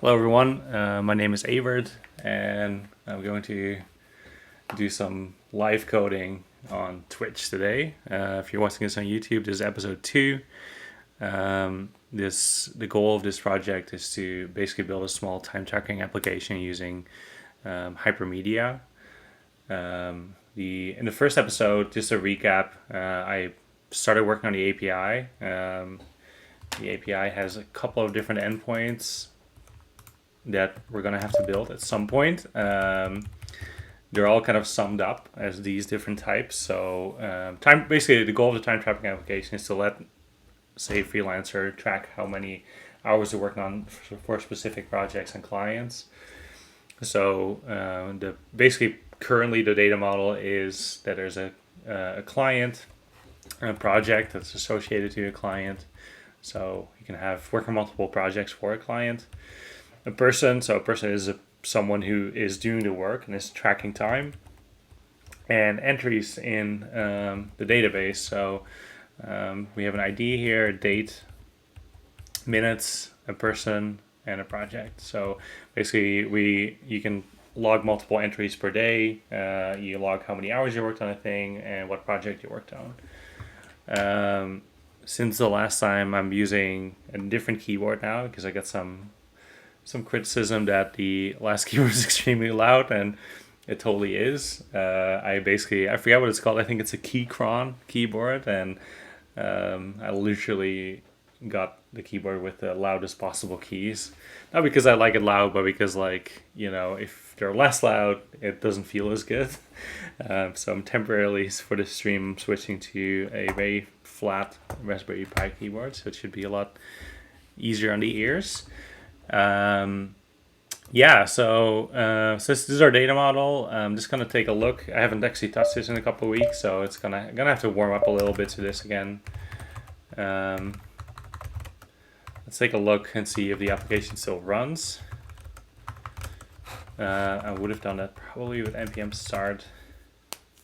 Hello everyone, my name is Avert and I'm going to do some live coding on Twitch today. If you're watching this on YouTube, this is episode 2. The goal of this project is to basically build a small time tracking application using Hypermedia. In the first episode, just a recap, I started working on the API. The API has a couple of different endpoints that we're going to have to build at some point. They're all kind of summed up as these different types. So basically the goal of the time tracking application is to let, say, freelancer track how many hours they're working on for specific projects and clients. So basically currently the data model is that there's a client, a project that's associated to a client. So you can work on multiple projects for a client. A person is someone who is doing the work and is tracking time, and entries in the database. So we have an ID here, date, minutes, a person, and a project. So basically you can log multiple entries per day. You log how many hours you worked on a thing and what project you worked on. Since the last time, I'm using a different keyboard now because I got some criticism that the last keyboard is extremely loud, and it totally is. I forget what it's called. I think it's a Keychron keyboard, and I literally got the keyboard with the loudest possible keys. Not because I like it loud, but because, if they're less loud, it doesn't feel as good. So I'm temporarily, for this stream, switching to a very flat Raspberry Pi keyboard, so it should be a lot easier on the ears. So this is our data model. I'm just gonna take a look. I haven't actually touched this in a couple of weeks, so it's gonna have to warm up a little bit to this again. Let's take a look and see if the application still runs. I would have done that probably with npm start.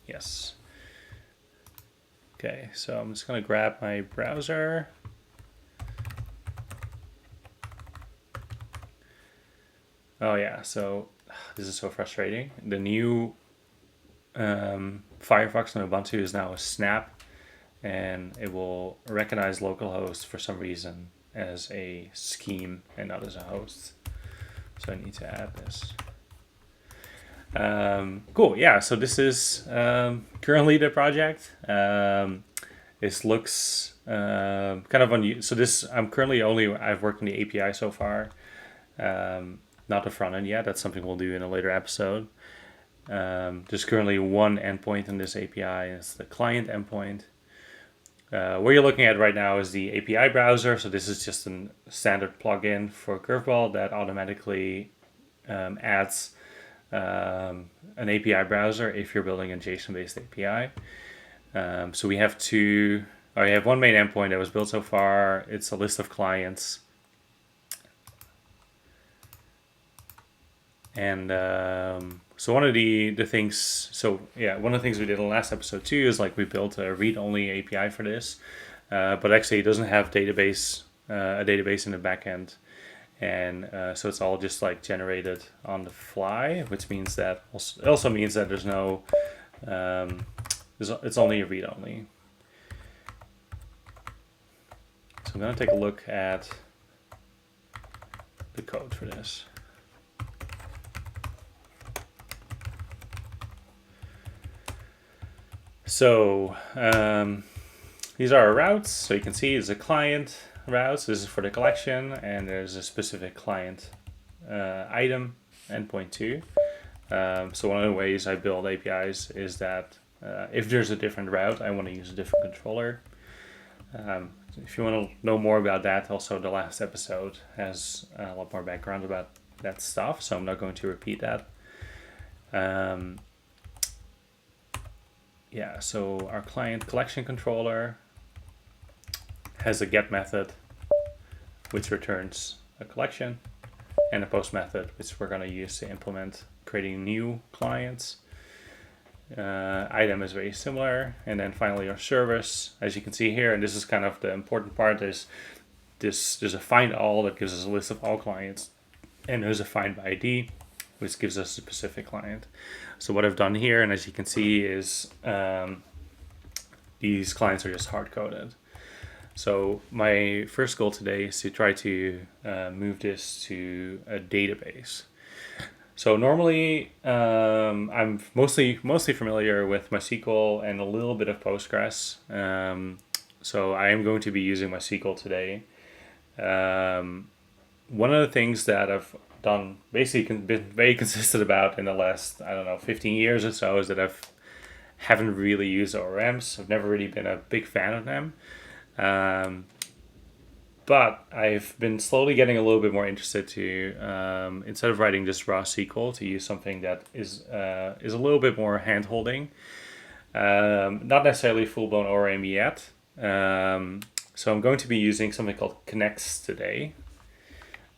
Yes. Okay, so I'm just gonna grab my browser. Oh yeah, so this is so frustrating. The new Firefox on Ubuntu is now a snap, and it will recognize localhost for some reason as a scheme and not as a host. So I need to add this. Cool, yeah, so this is currently the project. This looks kind of unusual. So I've worked on the API so far. Not the front end yet. That's something we'll do in a later episode. There's currently one endpoint in this API, and it's the client endpoint. What you're looking at right now is the API browser. So this is just a standard plugin for Curveball that automatically adds an API browser if you're building a JSON-based API. So we have one main endpoint that was built so far. It's a list of clients. And so one of the things we did in the last episode too is we built a read-only API for this, but actually it doesn't have a database in the backend, and so it's all just generated on the fly, which means that also means that there's no it's only a read-only. So I'm gonna take a look at the code for this. So these are our routes. So you can see it's a client routes. This is for the collection, and there's a specific client item, endpoint 2. So one of the ways I build APIs is that if there's a different route, I want to use a different controller. If you want to know more about that, also the last episode has a lot more background about that stuff, so I'm not going to repeat that. So our client collection controller has a get method, which returns a collection, and a post method, which we're going to use to implement creating new clients. Item is very similar. And then finally our service, as you can see here, and this is kind of the important part, is there's a find all that gives us a list of all clients and there's a find by ID, which gives us a specific client. So what I've done here, and as you can see, is these clients are just hard-coded. So my first goal today is to try to move this to a database. So normally I'm mostly familiar with MySQL and a little bit of Postgres. So I am going to be using MySQL today. One of the things that I've done, basically been very consistent about in the last, 15 years or so, is that haven't really used ORMs. I've never really been a big fan of them. But I've been slowly getting a little bit more interested to, instead of writing just raw SQL, to use something that is a little bit more hand-holding. Not necessarily full-blown ORM yet. So I'm going to be using something called Connex today.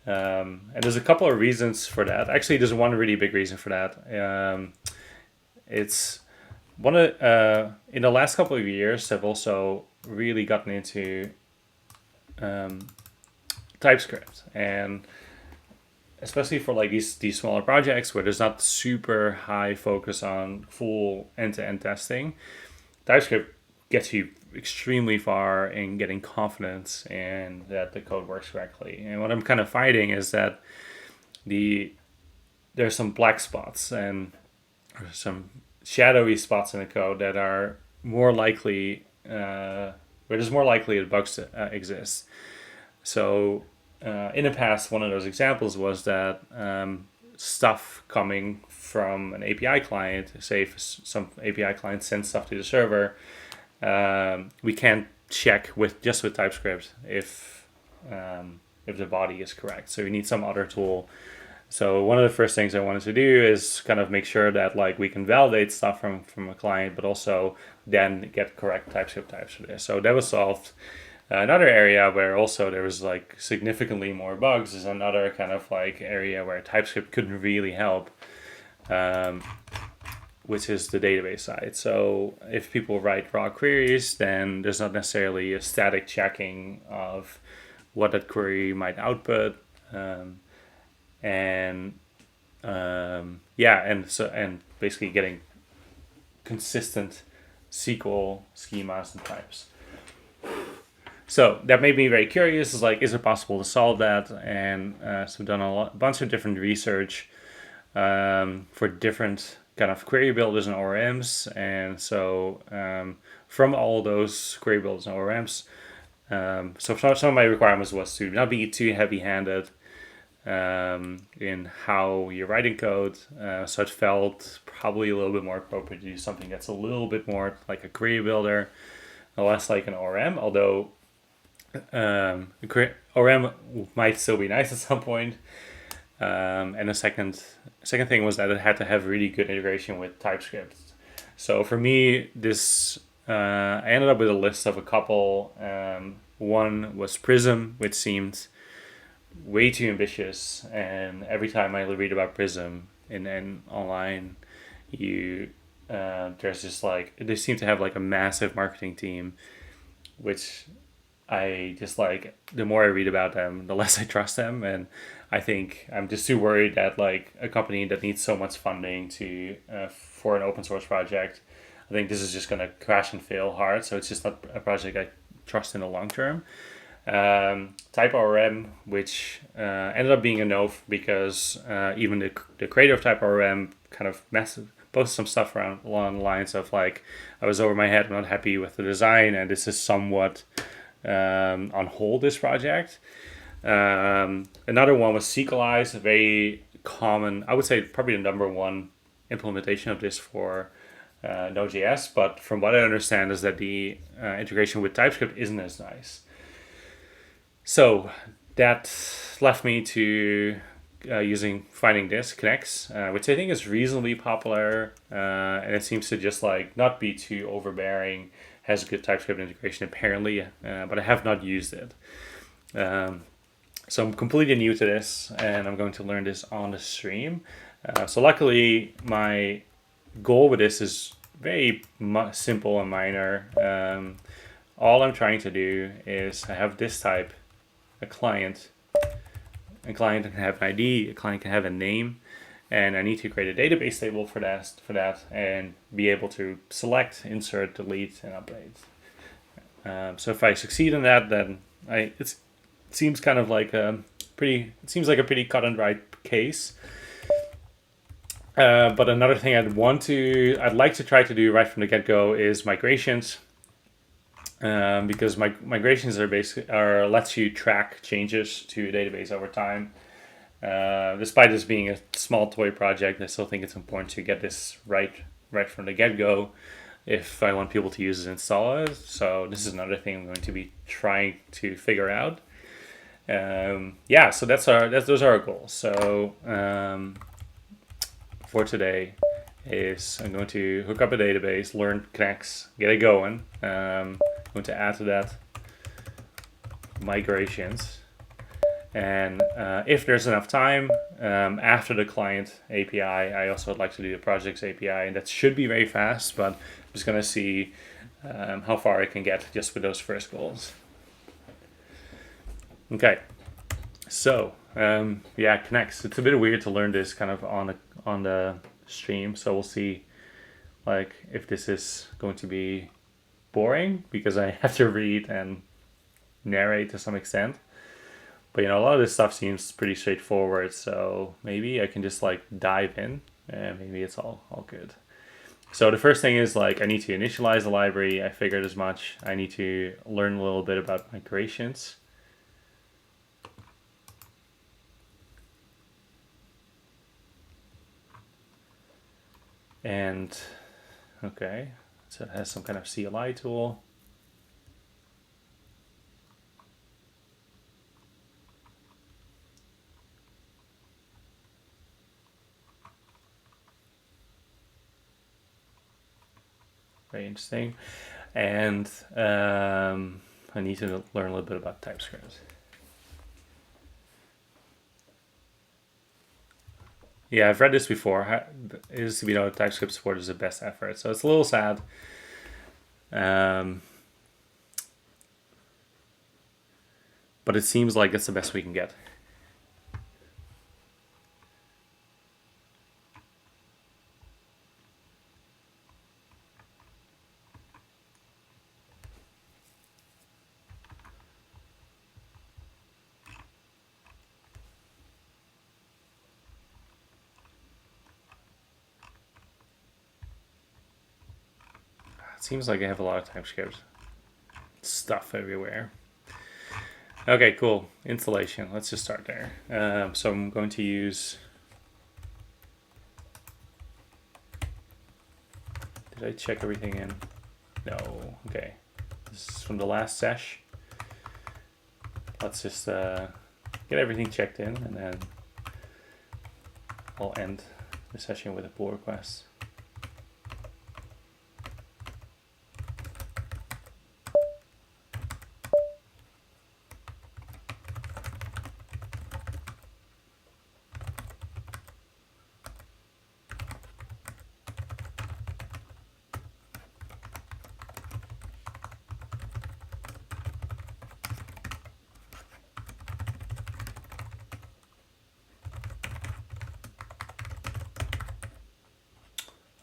And there's a couple of reasons for that. Actually, there's one really big reason for that. It's one of in the last couple of years, I've also really gotten into TypeScript, and especially for like these smaller projects where there's not super high focus on full end-to-end testing, TypeScript gets you extremely far in getting confidence in that the code works correctly. And what I'm kind of finding is that there's some black spots and some shadowy spots in the code that are more likely where there's more likely that bugs exist. So in the past, one of those examples was that stuff coming from an API client, say if some API client sends stuff to the server, we can't check with TypeScript if the body is correct. So we need some other tool. So one of the first things I wanted to do is kind of make sure that like we can validate stuff from a client, but also then get correct TypeScript types for this. So that was solved. Another area where also there was like significantly more bugs is another kind of like area where TypeScript couldn't really help, which is the database side. So if people write raw queries, then there's not necessarily a static checking of what that query might output. And basically getting consistent SQL schemas and types. So that made me very curious. Is like, is it possible to solve that? And so I've done a bunch of different research for different kind of query builders and ORMs. And so from all those query builders and ORMs, so some of my requirements was to not be too heavy-handed in how you're writing code. So it felt probably a little bit more appropriate to do something that's a little bit more like a query builder, less like an ORM, although ORM might still be nice at some point. And the second thing was that it had to have really good integration with TypeScript. So for me, this I ended up with a list of a couple. One was Prism, which seemed way too ambitious, and every time I read about Prism and online, there's just like, they seem to have like a massive marketing team, which I just like, the more I read about them, the less I trust them. And I think I'm just too worried that like a company that needs so much funding for an open source project, I think this is just going to crash and fail hard. So it's just not a project I trust in the long term. TypeORM, which ended up being a no, because even the creator of TypeORM kind of posted some stuff along the lines of like, I was over my head, I'm not happy with the design, and this is somewhat on hold, this project. Another one was Sequelize, a very common, I would say probably the number one implementation of this for Node.js, but from what I understand is that the integration with TypeScript isn't as nice. So that left me to finding this Knex, which I think is reasonably popular, and it seems to just like not be too overbearing, has a good TypeScript integration apparently, but I have not used it. So I'm completely new to this, and I'm going to learn this on the stream. So luckily, my goal with this is very simple and minor. All I'm trying to do is I have this type, a client, a client can have an ID, a client can have a name, and I need to create a database table for that, and be able to select, insert, delete, and update. So if I succeed in that, then it seems kind of like a pretty cut and dry case. But another thing I'd like to try to do right from the get-go is migrations. Because migrations lets you track changes to a database over time. Despite this being a small toy project, I still think it's important to get this right from the get-go if I want people to use it and install it. So this is another thing I'm going to be trying to figure out. So those are our goals. So for today is I'm going to hook up a database, learn Knex, get it going. I'm going to add to that migrations. And if there's enough time after the client API, I also would like to do the projects API, and that should be very fast, but I'm just going to see how far I can get just with those first goals. Okay, so Connex. It's a bit weird to learn this kind of on the stream, so we'll see like if this is going to be boring because I have to read and narrate to some extent. But a lot of this stuff seems pretty straightforward, so maybe I can just like dive in and maybe it's all good. So the first thing is like I need to initialize the library. I figured as much. I need to learn a little bit about migrations. And okay, so it has some kind of CLI tool. Very interesting. And I need to learn a little bit about TypeScript. Yeah, I've read this before. TypeScript support is the best effort. So it's a little sad. But it seems like it's the best we can get. It seems like I have a lot of TypeScript stuff everywhere. Okay, cool. Installation. Let's just start there. So I'm going to use... Did I check everything in? No. Okay. This is from the last sesh. Let's just get everything checked in, and then I'll end the session with a pull request.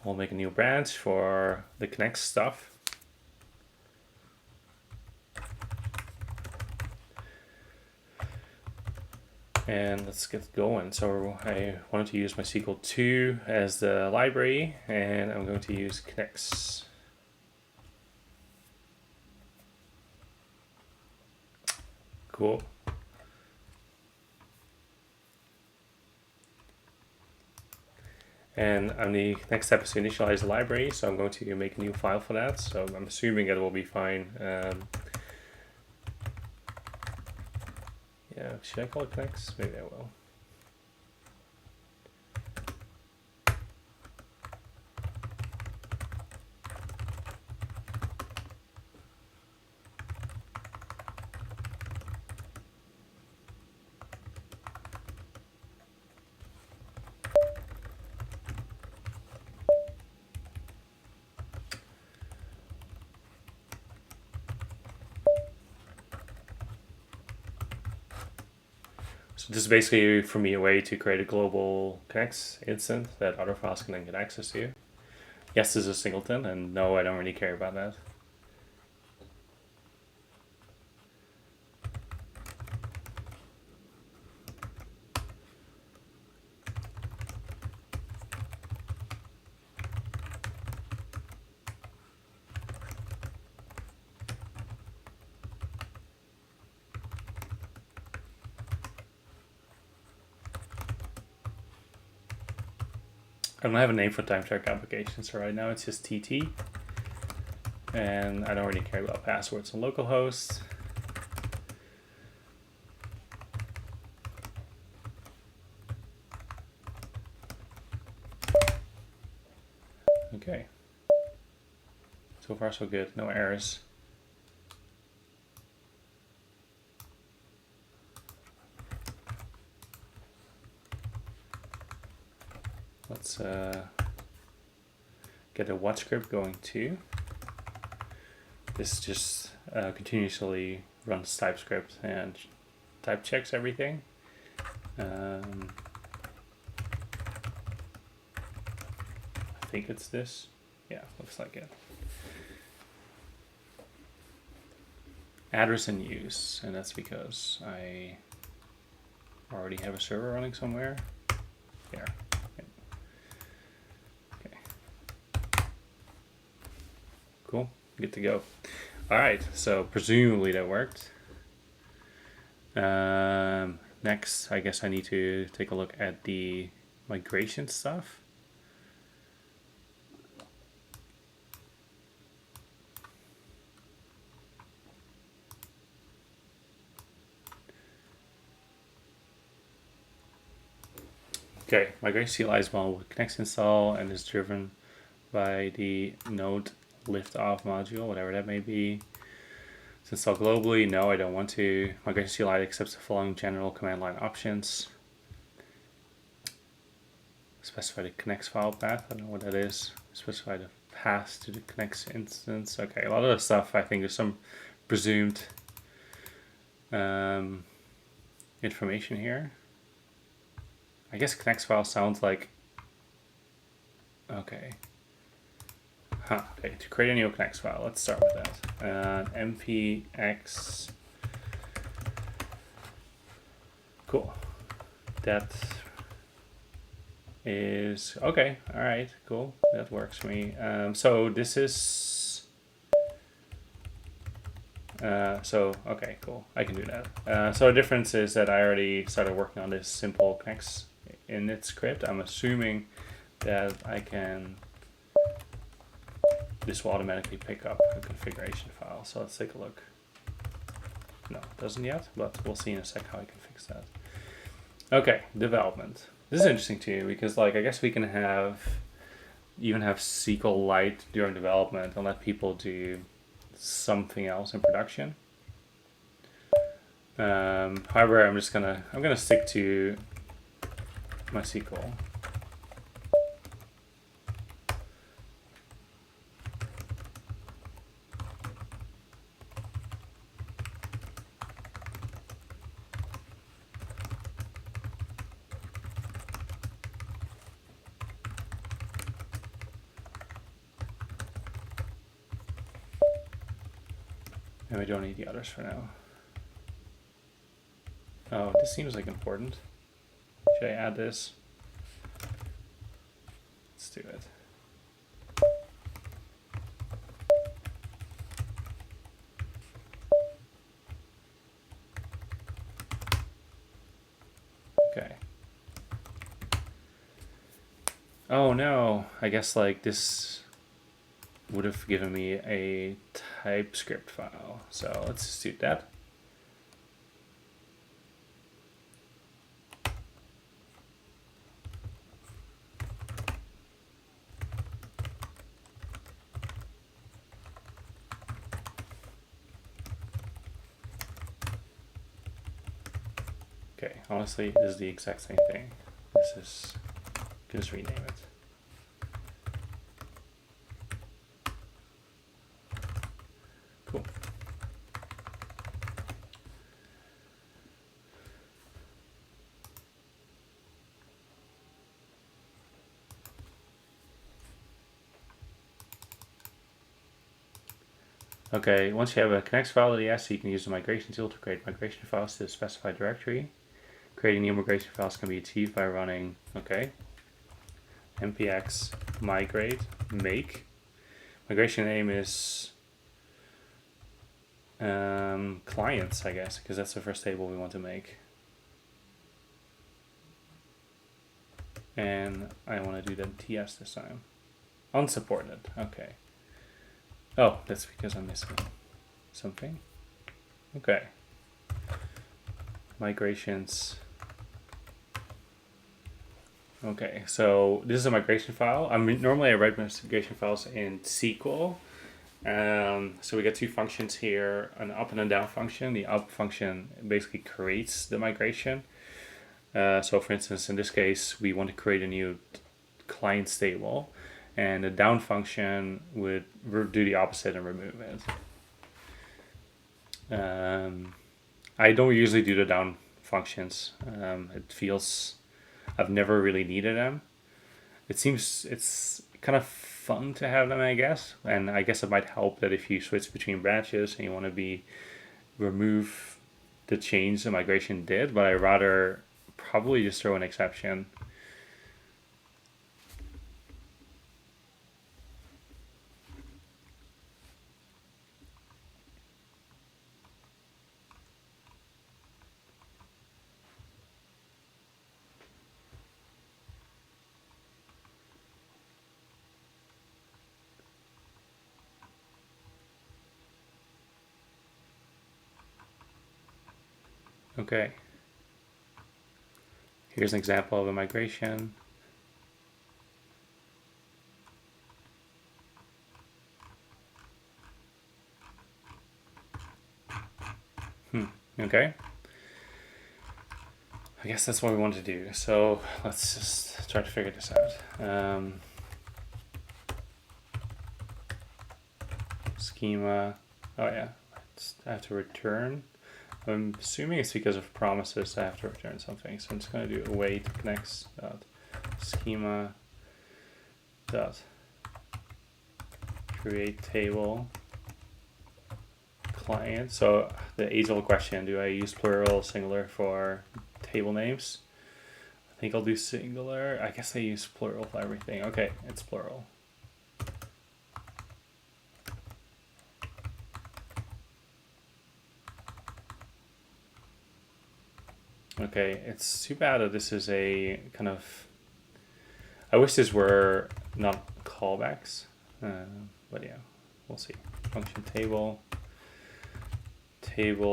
We'll make a new branch for the Knex stuff. And let's get going. So I wanted to use MySQL 2 as the library, and I'm going to use Knex. Cool. And the next step is to initialize the library, so I'm going to make a new file for that. So I'm assuming it will be fine. Yeah, should I call it Knex? Maybe I will. So this is basically for me a way to create a global Connex instance that other files can then get access to. Yes, this is a singleton, and no, I don't really care about that. I don't have a name for time track applications, so right now it's just TT. And I don't really care about passwords on localhost. Okay. So far so good, no errors. Let's get a watch script going too. This just continuously runs TypeScript and type checks everything. I think it's this. Yeah, looks like it. Address in use, and that's because I already have a server running somewhere. There. Cool, good to go. All right, so presumably that worked. Next, I guess I need to take a look at the migration stuff. Okay, migration CLI is one with Knex install and is driven by the Node lift-off module, whatever that may be. To install globally, no, I don't want to. Migration CLI accepts the following general command line options. Specify the Connex file path, I don't know what that is. Specify the path to the Connex instance. Okay, a lot of the stuff I think is some presumed information here. I guess Connex file sounds like, okay. Okay, to create a new Connex file, let's start with that. mpx, cool. That is, okay, all right, cool. That works for me. So this is, okay, cool. I can do that. So the difference is that I already started working on this simple Connex init script. I'm assuming that I can, this will automatically pick up a configuration file. So let's take a look. No, it doesn't yet, but we'll see in a sec how I can fix that. Okay, development. This is interesting too, because like I guess we can even have SQLite during development and let people do something else in production. However, I'm gonna stick to my SQL. And we don't need the others for now. Oh, this seems like important. Should I add this? Let's do it. Okay. Oh no, I guess like this would have given me a TypeScript file. So let's just do that. Okay, honestly, this is the exact same thing. This is, just rename it. Cool. Okay, once you have a Knex file, yes, you can use the migration tool to create migration files to a specified directory. Creating new migration files can be achieved by running, okay, npx migrate make. Migration name is clients, I guess, because that's the first table we want to make. And I want to do the TS this time. Unsupported, okay. Oh, that's because I'm missing something. Okay. Migrations. Okay, so this is a migration file. Normally I write migration files in SQL. So we get two functions here, an up and a down function. The up function basically creates the migration. So for instance, in this case, we want to create a new client table, and the down function would do the opposite and remove it. I don't usually do the down functions. It feels I've never really needed them. It seems it's kind of fun to have them, I guess, and I guess it might help that if you switch between branches and you want to remove the change the migration did, but I rather probably just throw an exception. Okay. Here's an example of a migration. Okay. I guess that's what we want to do. So let's just try to figure this out. Schema. Oh yeah, I have to return. I'm assuming it's because of promises I have to return something. So I'm just going to do await Knex dot schema dot create table client. So the age-old question: do I use plural, singular for table names? I think I'll do singular. I guess I use plural for everything. Okay, it's plural. Okay, it's too bad that this is a kind of... I wish this were not callbacks, but yeah, we'll see. Function table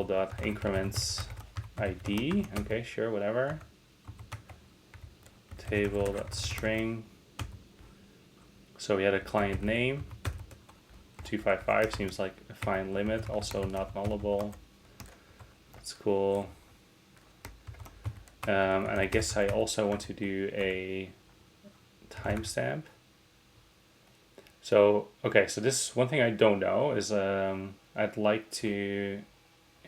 dot increments ID. Okay, sure, whatever. Table dot string. So we had a client name. 255 seems like a fine limit. Also not nullable. That's cool. And I guess I also want to do a timestamp. So, okay, so this one thing I don't know is I'd like to,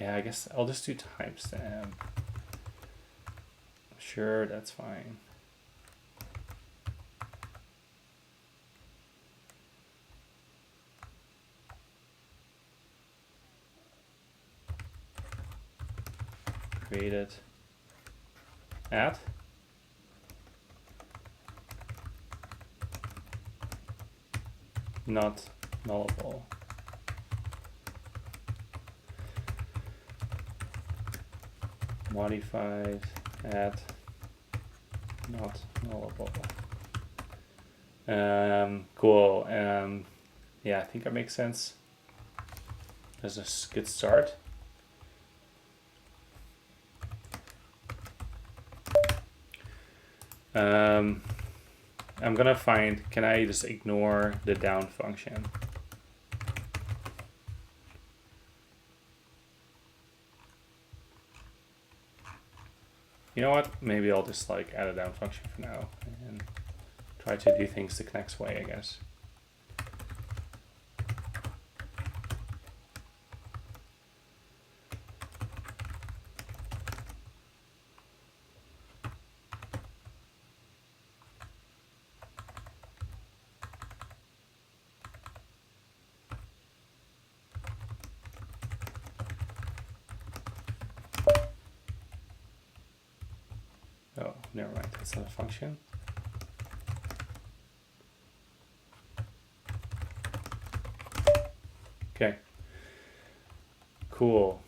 yeah, I guess I'll just do timestamp. Sure, that's fine. Create it. At. Not nullable. Modified at not nullable. Cool. Yeah, I think that makes sense. That's a good start. I'm gonna find, can I just ignore the down function? You know what? Maybe I'll just like add a down function for now and try to do things the Knex way, I guess. never mind, that's not a function. Okay, cool.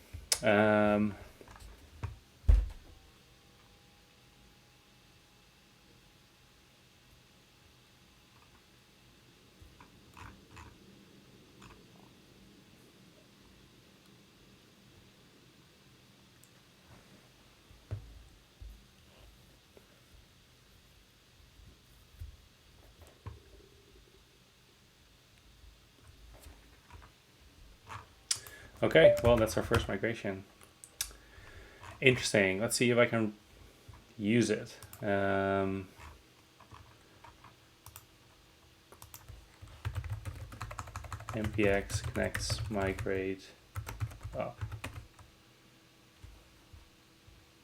Okay, well, that's our first migration. Interesting. Let's see if I can use it. npx Knex migrate up.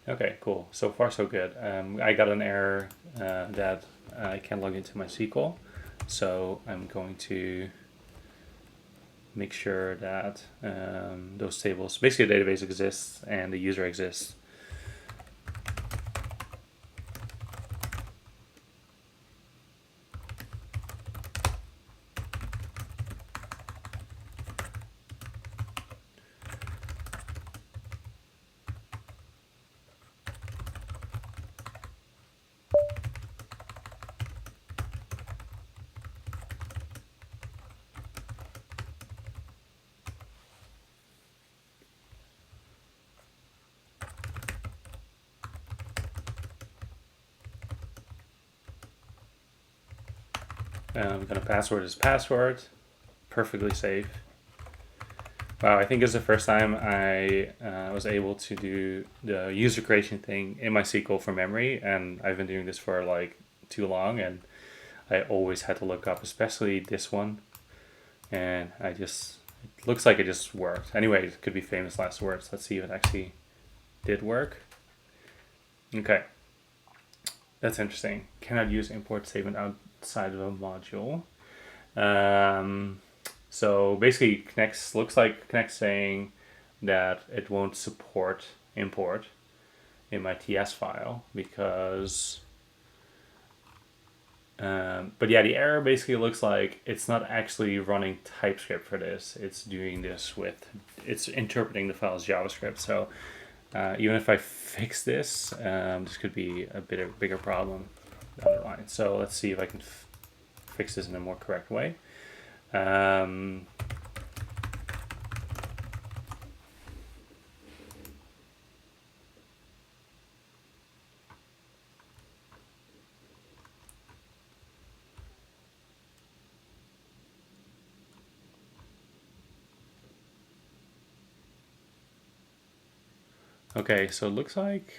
Okay, cool. So far, so good. I got an error that I can't log into my SQL. So I'm going to make sure that those tables, basically the database exists and the user exists. I'm gonna password is password, perfectly safe. Wow, I think it's the first time I was able to do the user creation thing in my SQL from memory, and I've been doing this for like too long, and I always had to look up, especially this one, and it looks like it just worked. Anyway, it could be famous last words. Let's see if it actually did work. Okay, that's interesting. Cannot use import statement outside of a module. So basically, Knex looks like Knex saying that it won't support import in my TS file because. But yeah, the error basically looks like it's not actually running TypeScript for this. It's doing this it's interpreting the file as JavaScript. So even if I fix this, this could be a bigger problem down the line. So let's see if I can fix this in a more correct way. Okay, so it looks like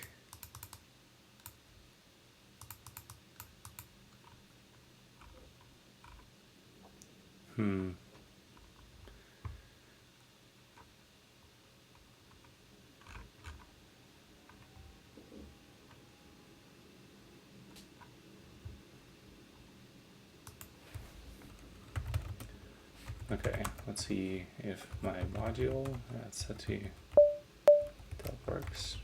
okay, let's see if my module that's set to that works.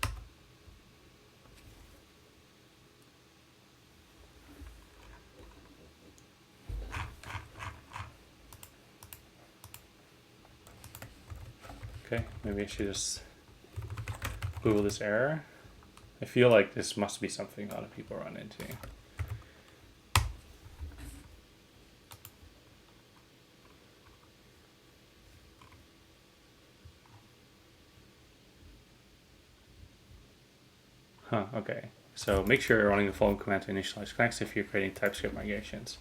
Okay, maybe I should just Google this error. I feel like this must be something a lot of people run into. Huh, okay. So make sure you're running the following command to initialize Connex if you're creating TypeScript migrations.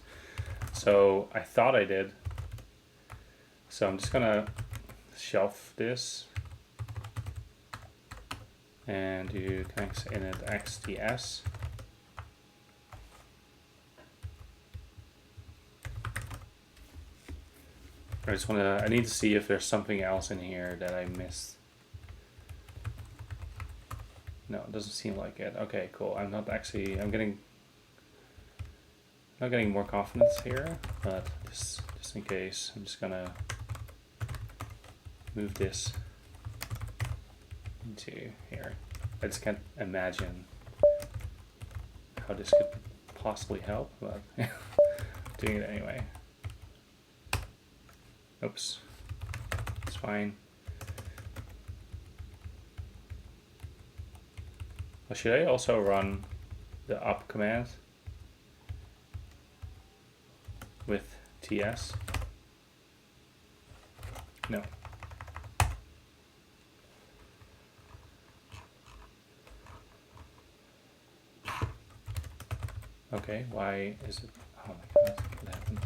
So I thought I did. So I'm just gonna shelf this and do Connex init xts. I need to see if there's something else in here that I missed. No, it doesn't seem like it. Okay, cool. I'm not getting more confidence here, but just in case, I'm just gonna move this into here. I just can't imagine how this could possibly help, but doing it anyway. Oops, it's fine. Well, should I also run the up command with TS? No. Okay, why is it? Oh my god, what happened?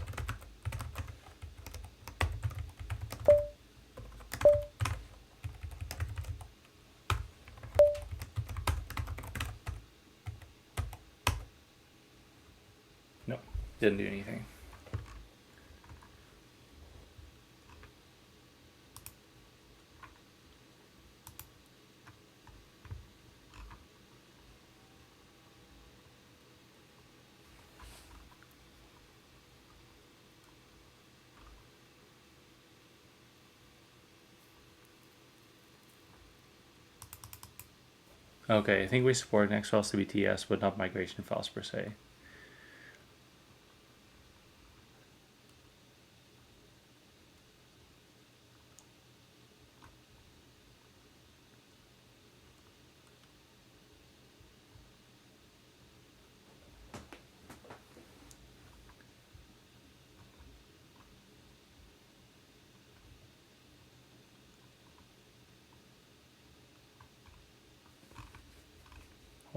No, didn't do anything. Okay, I think we support Knex files to be TS, but not migration files per se.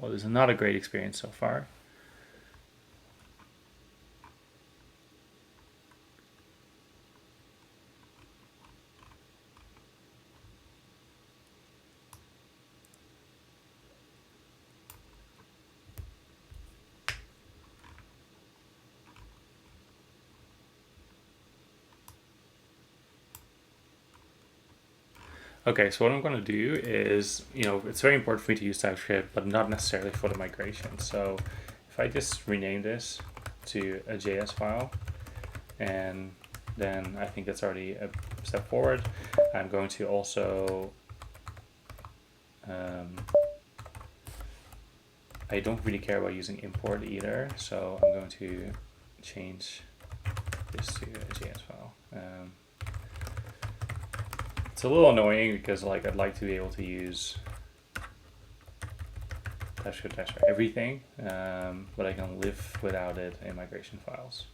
Well, this is not a great experience so far. Okay, so what I'm going to do is, it's very important for me to use TypeScript, but not necessarily for the migration. So if I just rename this to a JS file, and then I think that's already a step forward. I'm going to also, I don't really care about using import either, so I'm going to change this to a JS file. It's a little annoying because I'd like to be able to use TypeScript for everything, but I can live without it in migration files.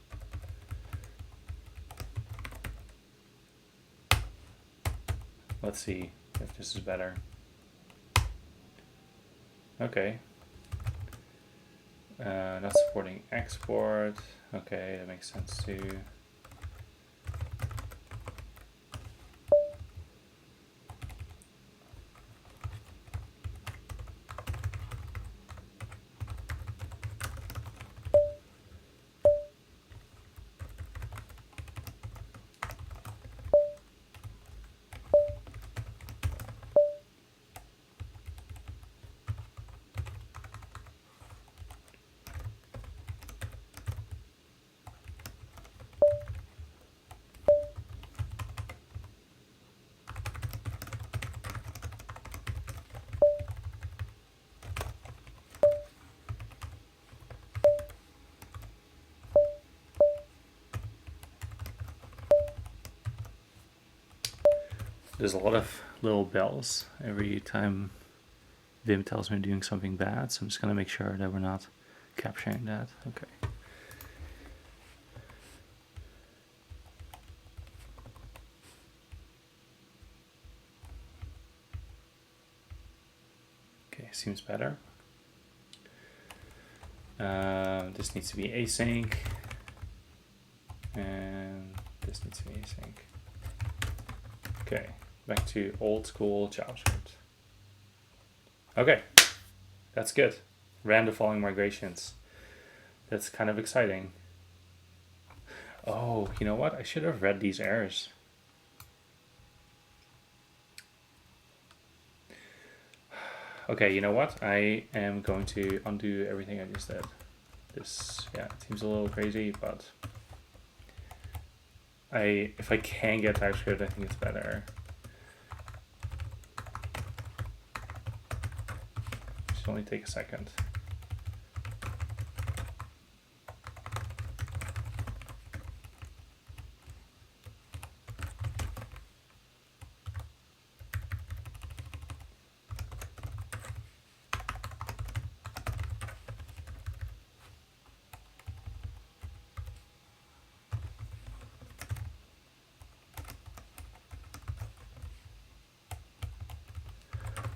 Let's see if this is better. Okay. Not supporting export. Okay, that makes sense too. There's a lot of little bells every time Vim tells me I'm doing something bad, so I'm just going to make sure that we're not capturing that. Okay. Okay, seems better. This needs to be async, and this needs to be async. Okay, back to old school JavaScript. Okay, that's good. Ran the following migrations. That's kind of exciting. Oh, you know what? I should have read these errors. Okay, you know what? I am going to undo everything I just did. This, yeah, it seems a little crazy, but if I can get TypeScript, I think it's better. It should only take a second.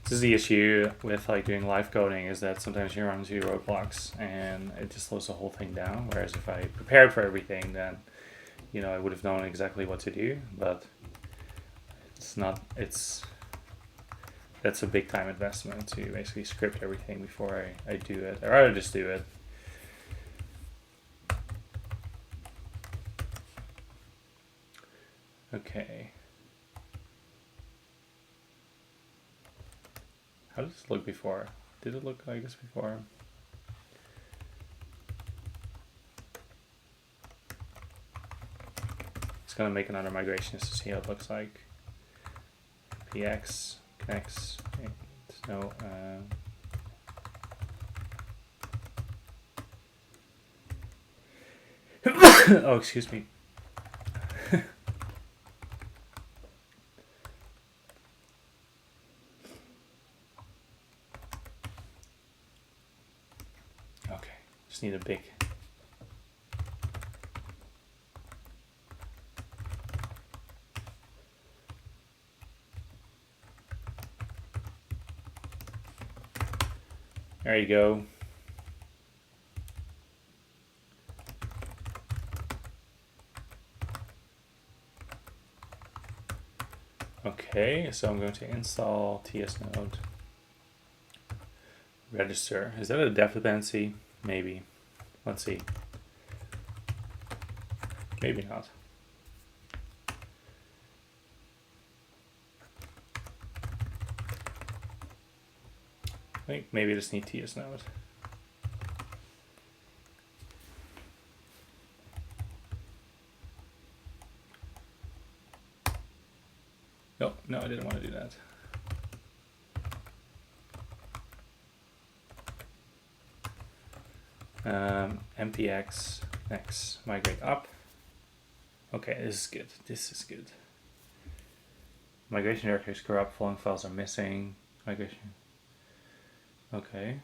This is the issue with like doing live coding, is that sometimes you run into roadblocks and it just slows the whole thing down. Whereas if I prepared for everything, then I would have known exactly what to do. But that's a big time investment to basically script everything before I do it. I'd rather just do it. Okay. How did this look before? Did it look like this before? It's gonna make another migration just to see how it looks like. PX, Knex, no. Oh, excuse me. Okay, just need a big. There you go. Okay, so I'm going to install tsnode register. Is that a def dependency? Maybe. Let's see. Maybe not. I think maybe I just need tsnode. No, I didn't want to do that. mpx Knex migrate up. Okay, this is good. This is good. Migration directory is corrupt. Following files are missing. Migration. Okay.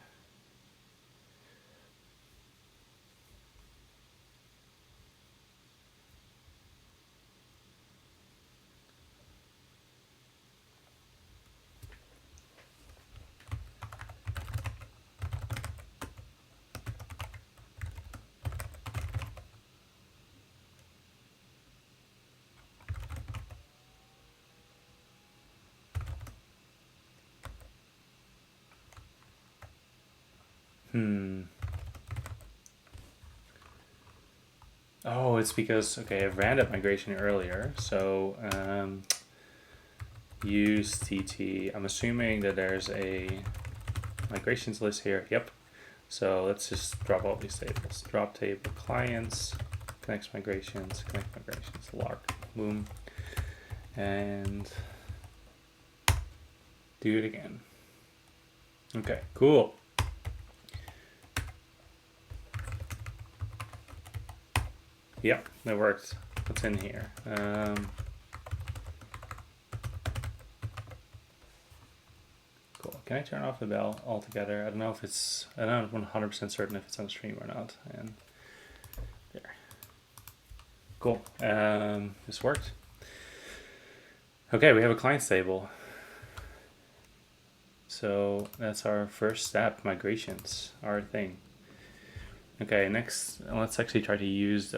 Oh, it's because, okay, I ran that migration earlier. So use TT. I'm assuming that there's a migrations list here. Yep. So let's just drop all these tables. Drop table clients, Connex migrations, log, boom. And do it again. Okay, cool. Yep, that worked. What's in here? Cool. Can I turn off the bell altogether? I don't know if it's. I'm not 100% certain if it's on stream or not. And there. Cool. This worked. Okay, we have a clients table. So that's our first step. Migrations, our thing. Okay, next, let's actually try to use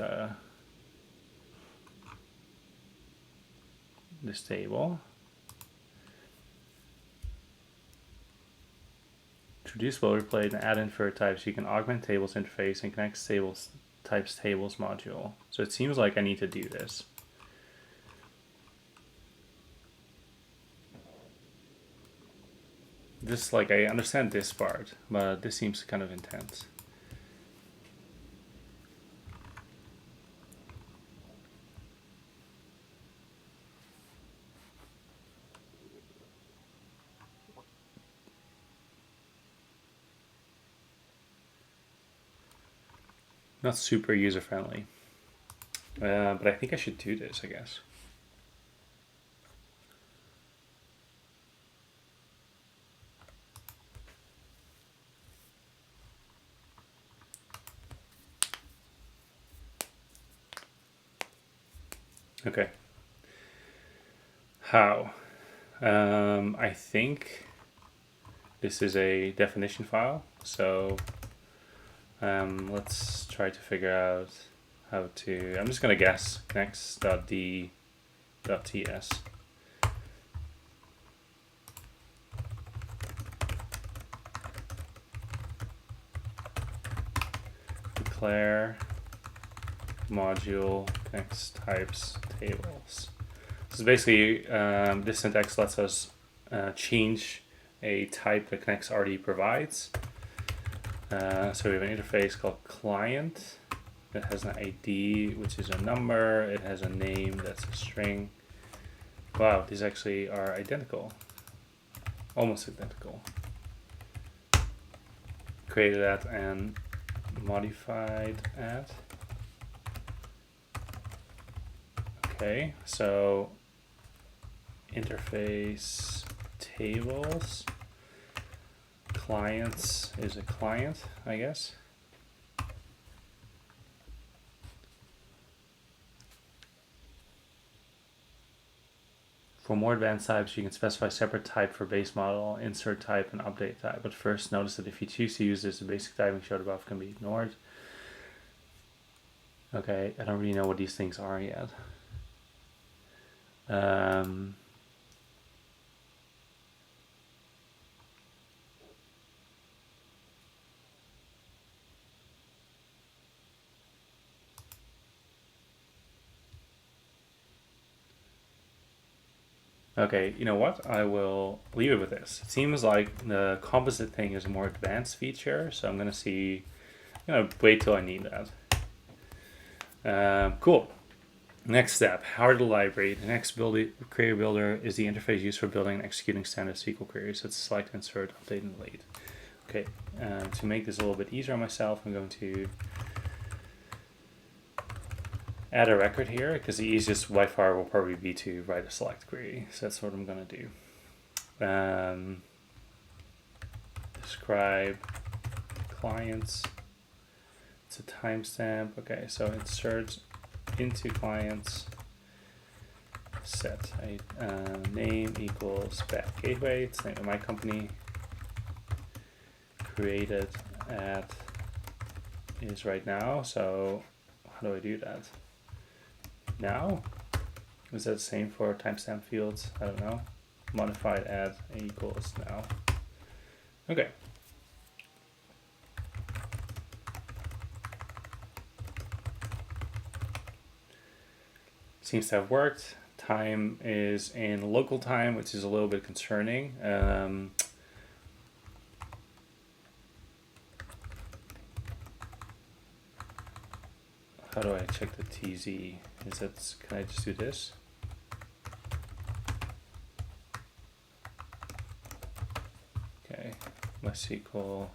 this table. Introduce boilerplate and add infer types. You can augment tables interface and connect tables types tables module. So it seems like I need to do this. This, like, I understand this part, but this seems kind of intense. Not super user-friendly. But I think I should do this, I guess. Okay. How? I think this is a definition file. So let's try to figure out how to, I'm just going to guess Knex.d.ts. Declare module Knex types tables. So basically, this syntax lets us change a type that Knex already provides. So we have an interface called client that has an ID, which is a number. It has a name that's a string. Wow, these actually are identical, almost identical. Created that and modified at. Okay, so interface tables, clients is a client, I guess. For more advanced types, you can specify separate type for base model, insert type, and update type. But first, notice that if you choose to use this, the basic typing showed above can be ignored. Okay, I don't really know what these things are yet. Okay, you know what? I will leave it with this. It seems like the composite thing is a more advanced feature, so I'm gonna see. I'm gonna wait till I need that. Cool. Next step, how to the library. The next query builder is the interface used for building and executing standard SQL queries. It's select, insert, update, and delete. Okay, to make this a little bit easier on myself, I'm going to add a record here, because the easiest by far will probably be to write a select query. So that's what I'm going to do. Describe clients. It's a timestamp. Okay, so insert into clients, set a name equals back gateway. It's the name of my company. Created at is right now. So how do I do that? Now? Is that the same for timestamp fields? I don't know. Modified at equals now. Okay. Seems to have worked. Time is in local time, which is a little bit concerning. How do I check the TZ? Is that, can I just do this? Okay, MySQL.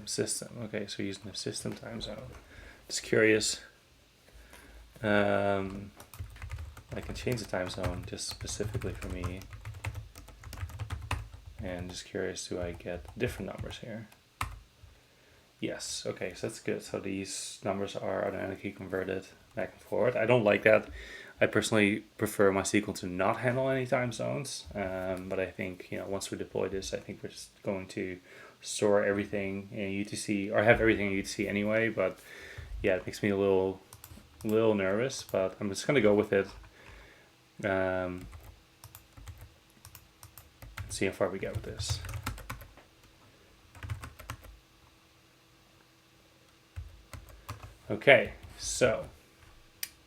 System. Okay, so using the system time zone. Just curious. I can change the time zone just specifically for me. And just curious, do I get different numbers here? Yes, okay, so that's good. So these numbers are automatically converted back and forward. I don't like that. I personally prefer MySQL to not handle any time zones. But I think, once we deploy this, I think we're just going to store everything in UTC, or have everything in UTC anyway. But yeah, it makes me a little nervous, but I'm just gonna go with it. See how far we get with this. Okay, so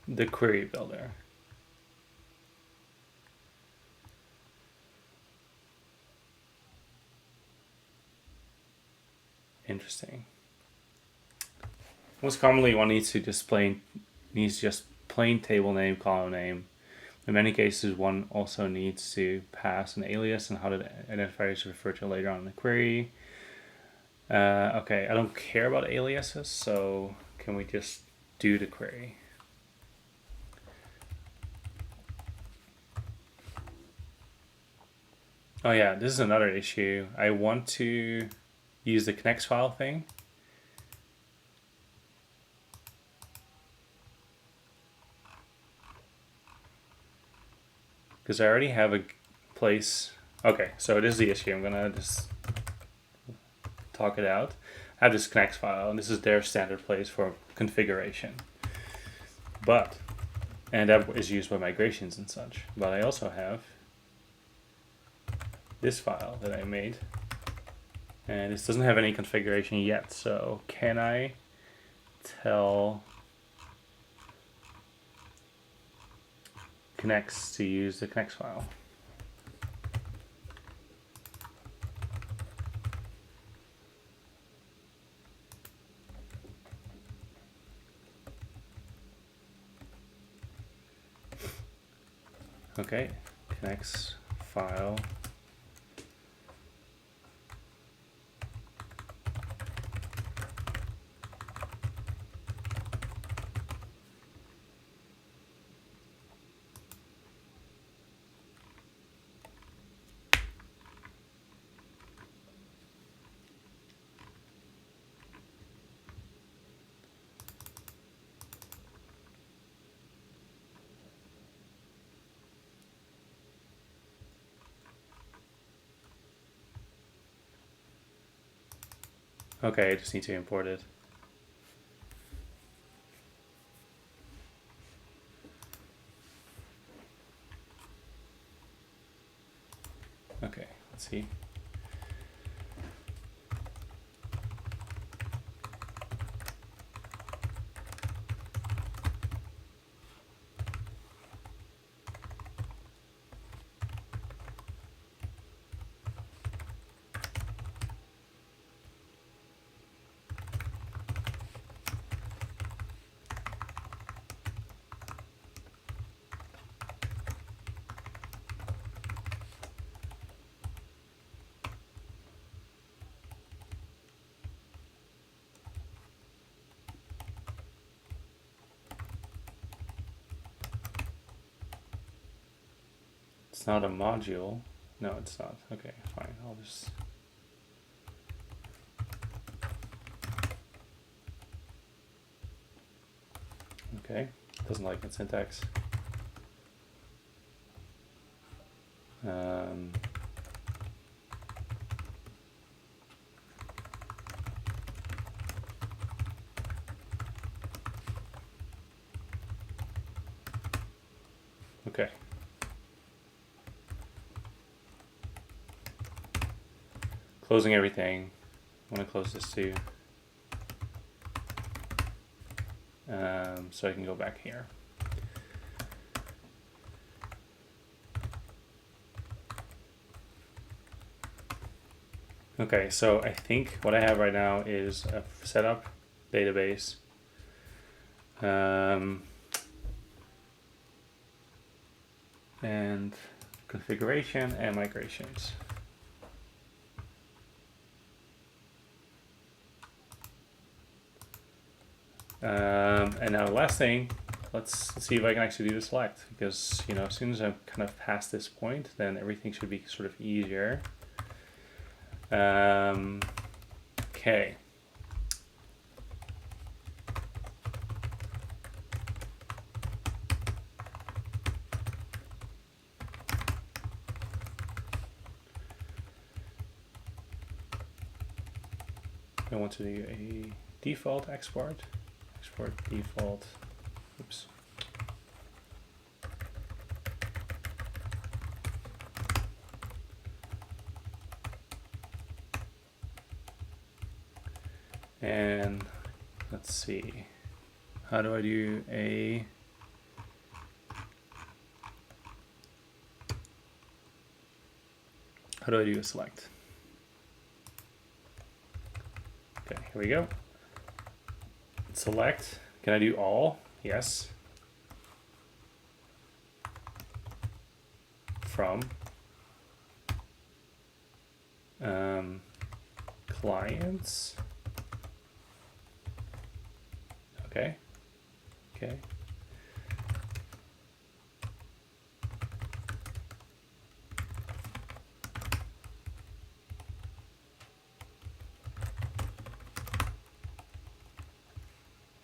the query builder. Interesting. Most commonly, one needs just plain table name, column name. In many cases, one also needs to pass an alias and how the identifier is referred to later on in the query. Okay, I don't care about aliases, so can we just do the query? Oh yeah, this is another issue. I want to use the Knex file thing. Because I already have a place. Okay, so this is the issue. I'm gonna just talk it out. I have this Knex file, and this is their standard place for configuration. And that is used by migrations and such. But I also have this file that I made, and this doesn't have any configuration yet. So can I tell Connex to use the Knex file? Okay, Knex file. Okay, I just need to import it. Okay, let's see. It's not a module. No, it's not. Okay, fine. I'll just... Okay, doesn't like that syntax. Okay. Closing everything. I want to close this too. So I can go back here. Okay, so I think what I have right now is a setup database. And configuration and migrations. And now the last thing, let's see if I can actually do the select, because as soon as I'm kind of past this point, then everything should be sort of easier. Okay. I want to do a default export default, oops. And let's see, how do I do a select? Okay, here we go. Select. Can I do all? Yes. From clients. Okay. Okay.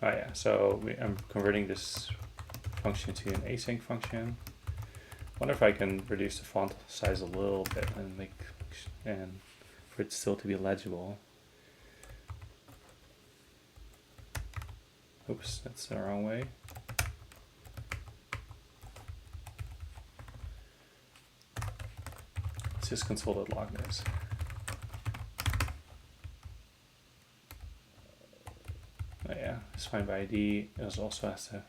Oh yeah, so I'm converting this function to an async function. Wonder if I can reduce the font size a little bit and for it still to be legible. Oops, that's the wrong way. Let's just console.log this. Oh yeah, it's fine by ID. It also has to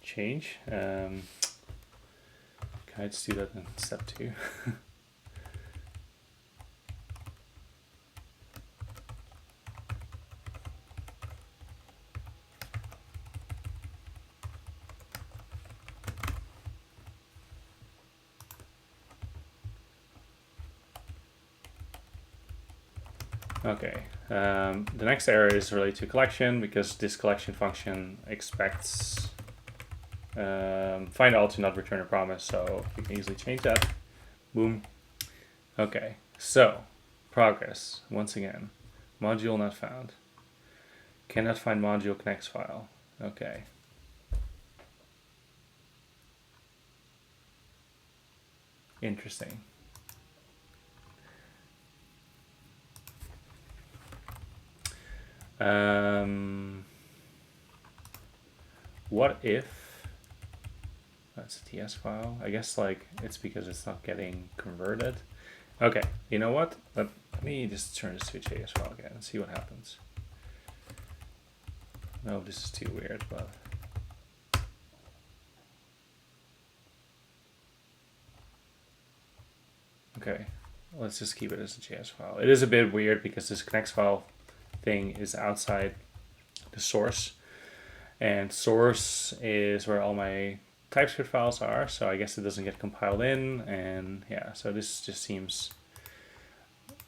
change. Can I just do that in step 2? Okay, the next error is related to collection because this collection function expects find all to not return a promise, so we can easily change that. Boom. Okay, so progress once again. Module not found. Cannot find module Knex file. Okay. Interesting. What if that's a TS file? I guess like it's because it's not getting converted. Okay, you know what? Let me just turn this to a JS file again and see what happens. No, this is too weird, but okay, let's just keep it as a JS file. It is a bit weird because this Knex file thing is outside the source, and source is where all my TypeScript files are, so I guess it doesn't get compiled in, and yeah, so this just seems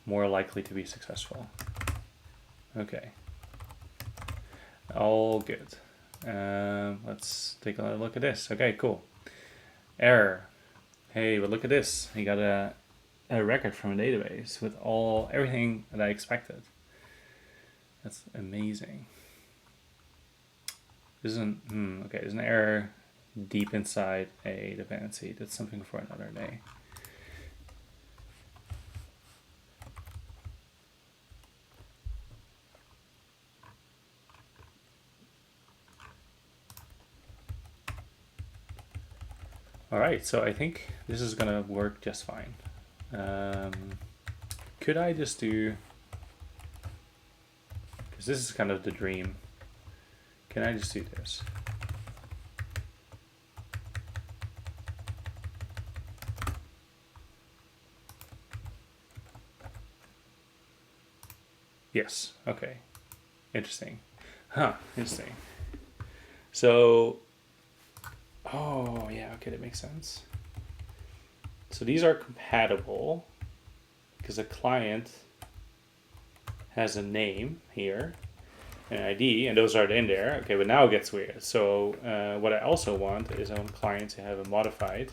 more likely to be successful. Okay, all good. Let's take a look at this. Okay, cool. Error. Hey, but look at this. You got a record from a database with everything that I expected. That's amazing. There's there's an error deep inside a dependency. That's something for another day. All right, so I think this is gonna work just fine. Could I just do, because this is kind of the dream, can I just do this? Yes, okay, interesting. Interesting. So, oh yeah, okay, that makes sense. So these are compatible because a client has a name here, an ID, and those are in there. Okay, but now it gets weird. So what I also want is on client to have a modified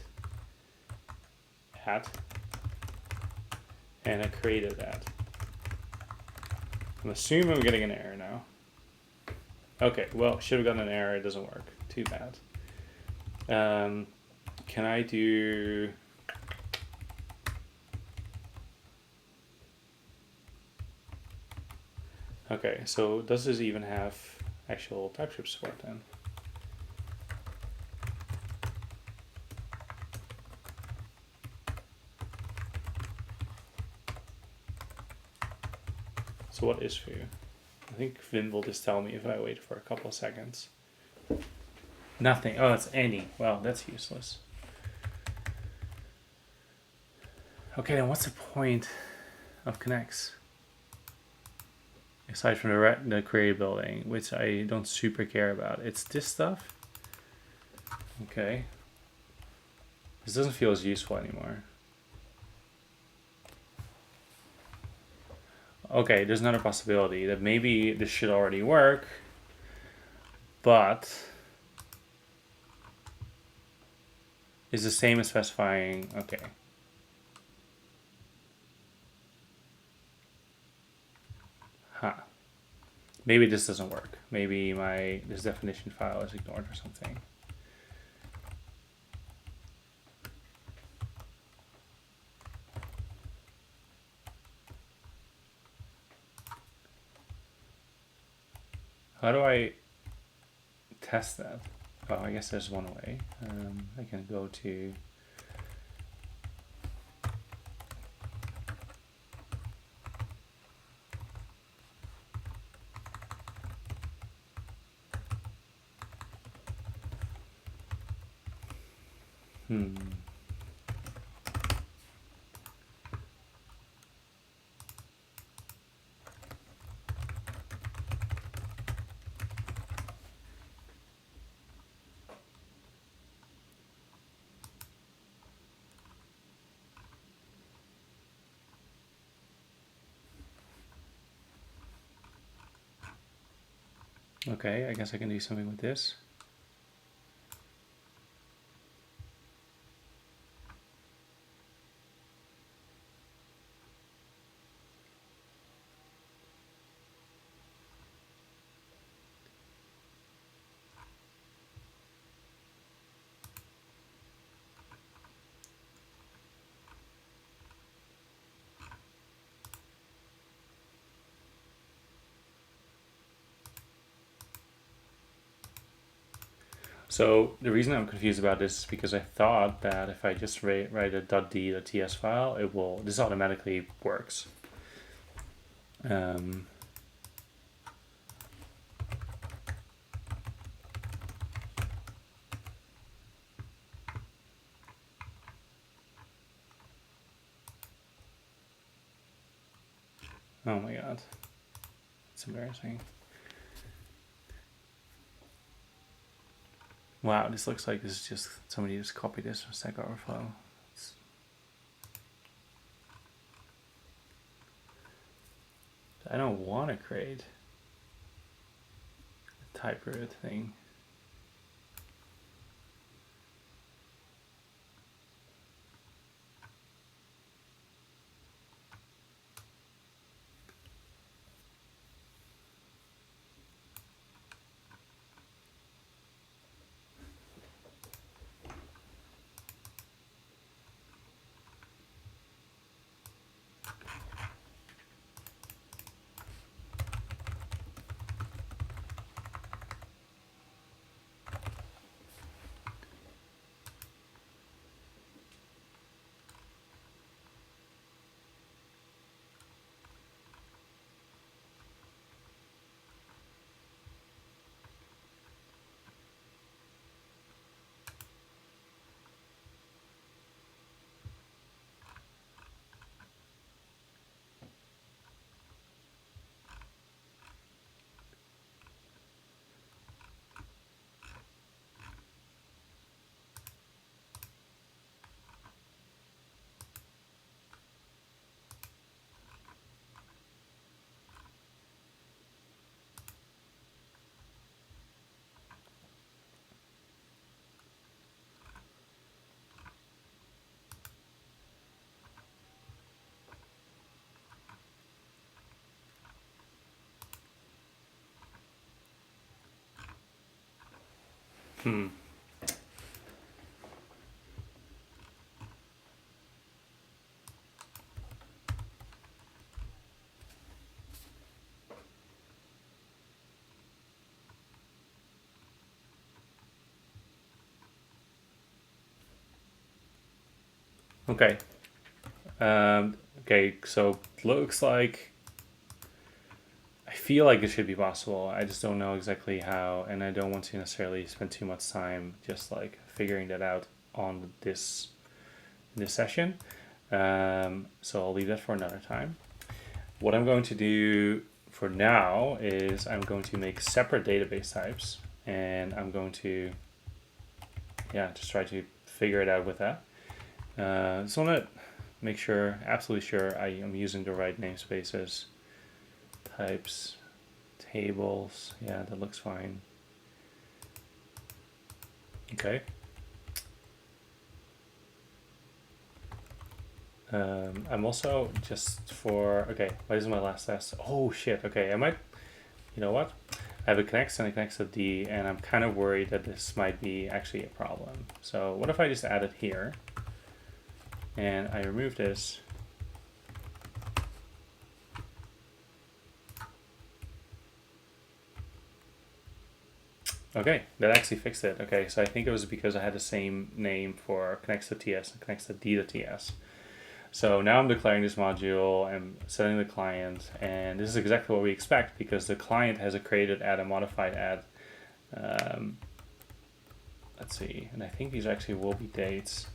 at, and I created that. I'm assuming I'm getting an error now. Okay, well, should have gotten an error. It doesn't work. Too bad. Can I do... Okay, so does this even have actual TypeScript support then? So what is foo? I think Vim will just tell me if I wait for a couple of seconds. Nothing. Oh, it's any. Well, that's useless. Okay, then what's the point of Connex? Aside from the query building, which I don't super care about. It's this stuff. Okay. This doesn't feel as useful anymore. Okay, there's another possibility that maybe this should already work, but is the same as specifying, okay. maybe this doesn't work. Maybe this definition file is ignored or something. How do I test that? Oh, I guess there's one way. I can go to okay, I guess I can do something with this. So the reason I'm confused about this is because I thought that if I just write a .d.ts file, this automatically works. Oh my god, it's embarrassing. Wow, this looks like this is just somebody just copied this from Stack Overflow. I don't want to create a type-root thing. Okay. Okay, so looks like I feel like it should be possible. I just don't know exactly how, and I don't want to necessarily spend too much time just like figuring that out on this session. So I'll leave that for another time. What I'm going to do for now is I'm going to make separate database types, and I'm going to just try to figure it out with that. Just want to make sure, absolutely sure, I am using the right namespaces. Types, tables, yeah, that looks fine. Okay. I'm also just for, okay, what is my last test? Oh shit, okay, I might you know what? I have a Knex and a Knex.d, and I'm kind of worried that this might be actually a problem. So what if I just add it here, and I remove this, okay, that actually fixed it. Okay, so I think it was because I had the same name for Connex.ts and Connex.d.ts. So now I'm declaring this module, I'm setting the client, and this is exactly what we expect because the client has a created add and modified add. Let's see, and I think these actually will be dates.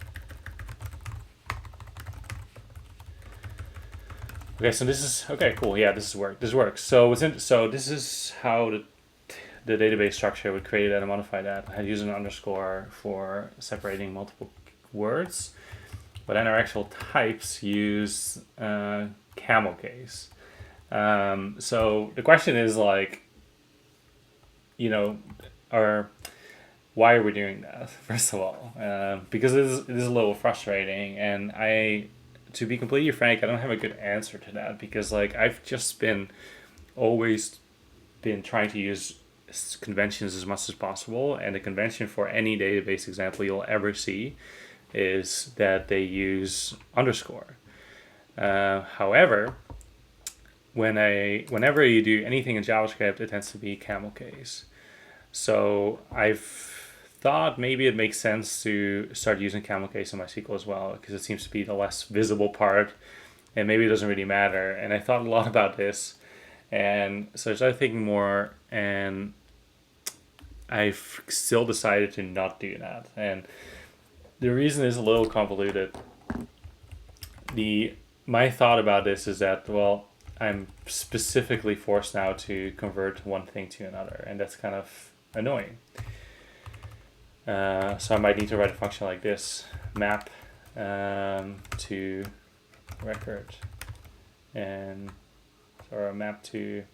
Okay, so this is, okay, cool, yeah, this works. So this is how the database structure would create add and modified add. I use an underscore for separating multiple words. But then our actual types use camel case. So the question is like, you know, why are we doing that? First of all, because it is a little frustrating, and to be completely frank, I don't have a good answer to that because like I've just always been trying to use conventions as much as possible, and the convention for any database example you'll ever see is that they use underscore. However, whenever you do anything in JavaScript, it tends to be camel case. So I've thought maybe it makes sense to start using camel case in MySQL as well because it seems to be the less visible part, and maybe it doesn't really matter. And I thought a lot about this, and so I started thinking more, and I've still decided to not do that. And the reason is a little convoluted. My thought about this is that, well, I'm specifically forced now to convert one thing to another, and that's kind of annoying. So I might need to write a function like this, map to record, or a map to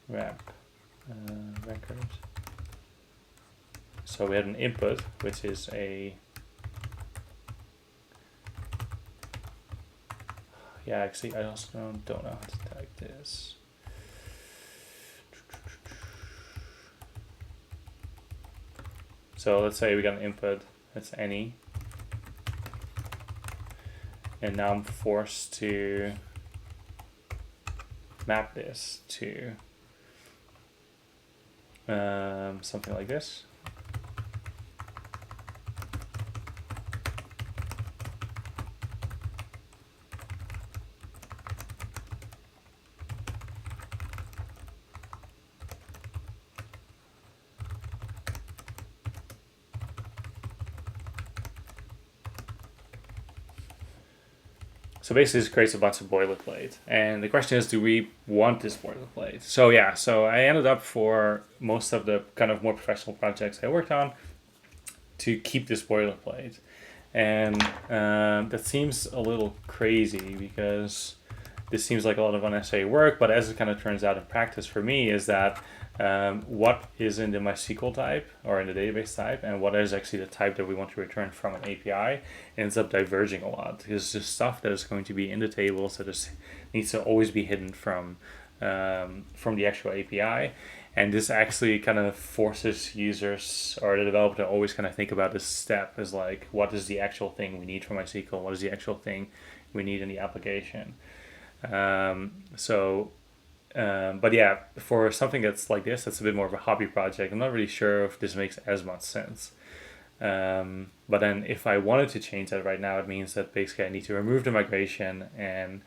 record. So we had an input, which is actually I also don't know how to type this. So let's say we got an input, that's any. And now I'm forced to map this to something like this. So basically this creates a bunch of boilerplate. And the question is, do we want this boilerplate? So yeah, so I ended up for most of the kind of more professional projects I worked on to keep this boilerplate. And that seems a little crazy because this seems like a lot of unnecessary work, but as it kind of turns out in practice for me is that what is in the MySQL type or in the database type and what is actually the type that we want to return from an API ends up diverging a lot. Because there's stuff that is going to be in the tables that needs to always be hidden from the actual API. And this actually kind of forces users or the developer to always kind of think about this step as like, what is the actual thing we need from MySQL? What is the actual thing we need in the application? But yeah, for something that's like this, that's a bit more of a hobby project. I'm not really sure if this makes as much sense. But then if I wanted to change that right now, it means that basically I need to remove the migration and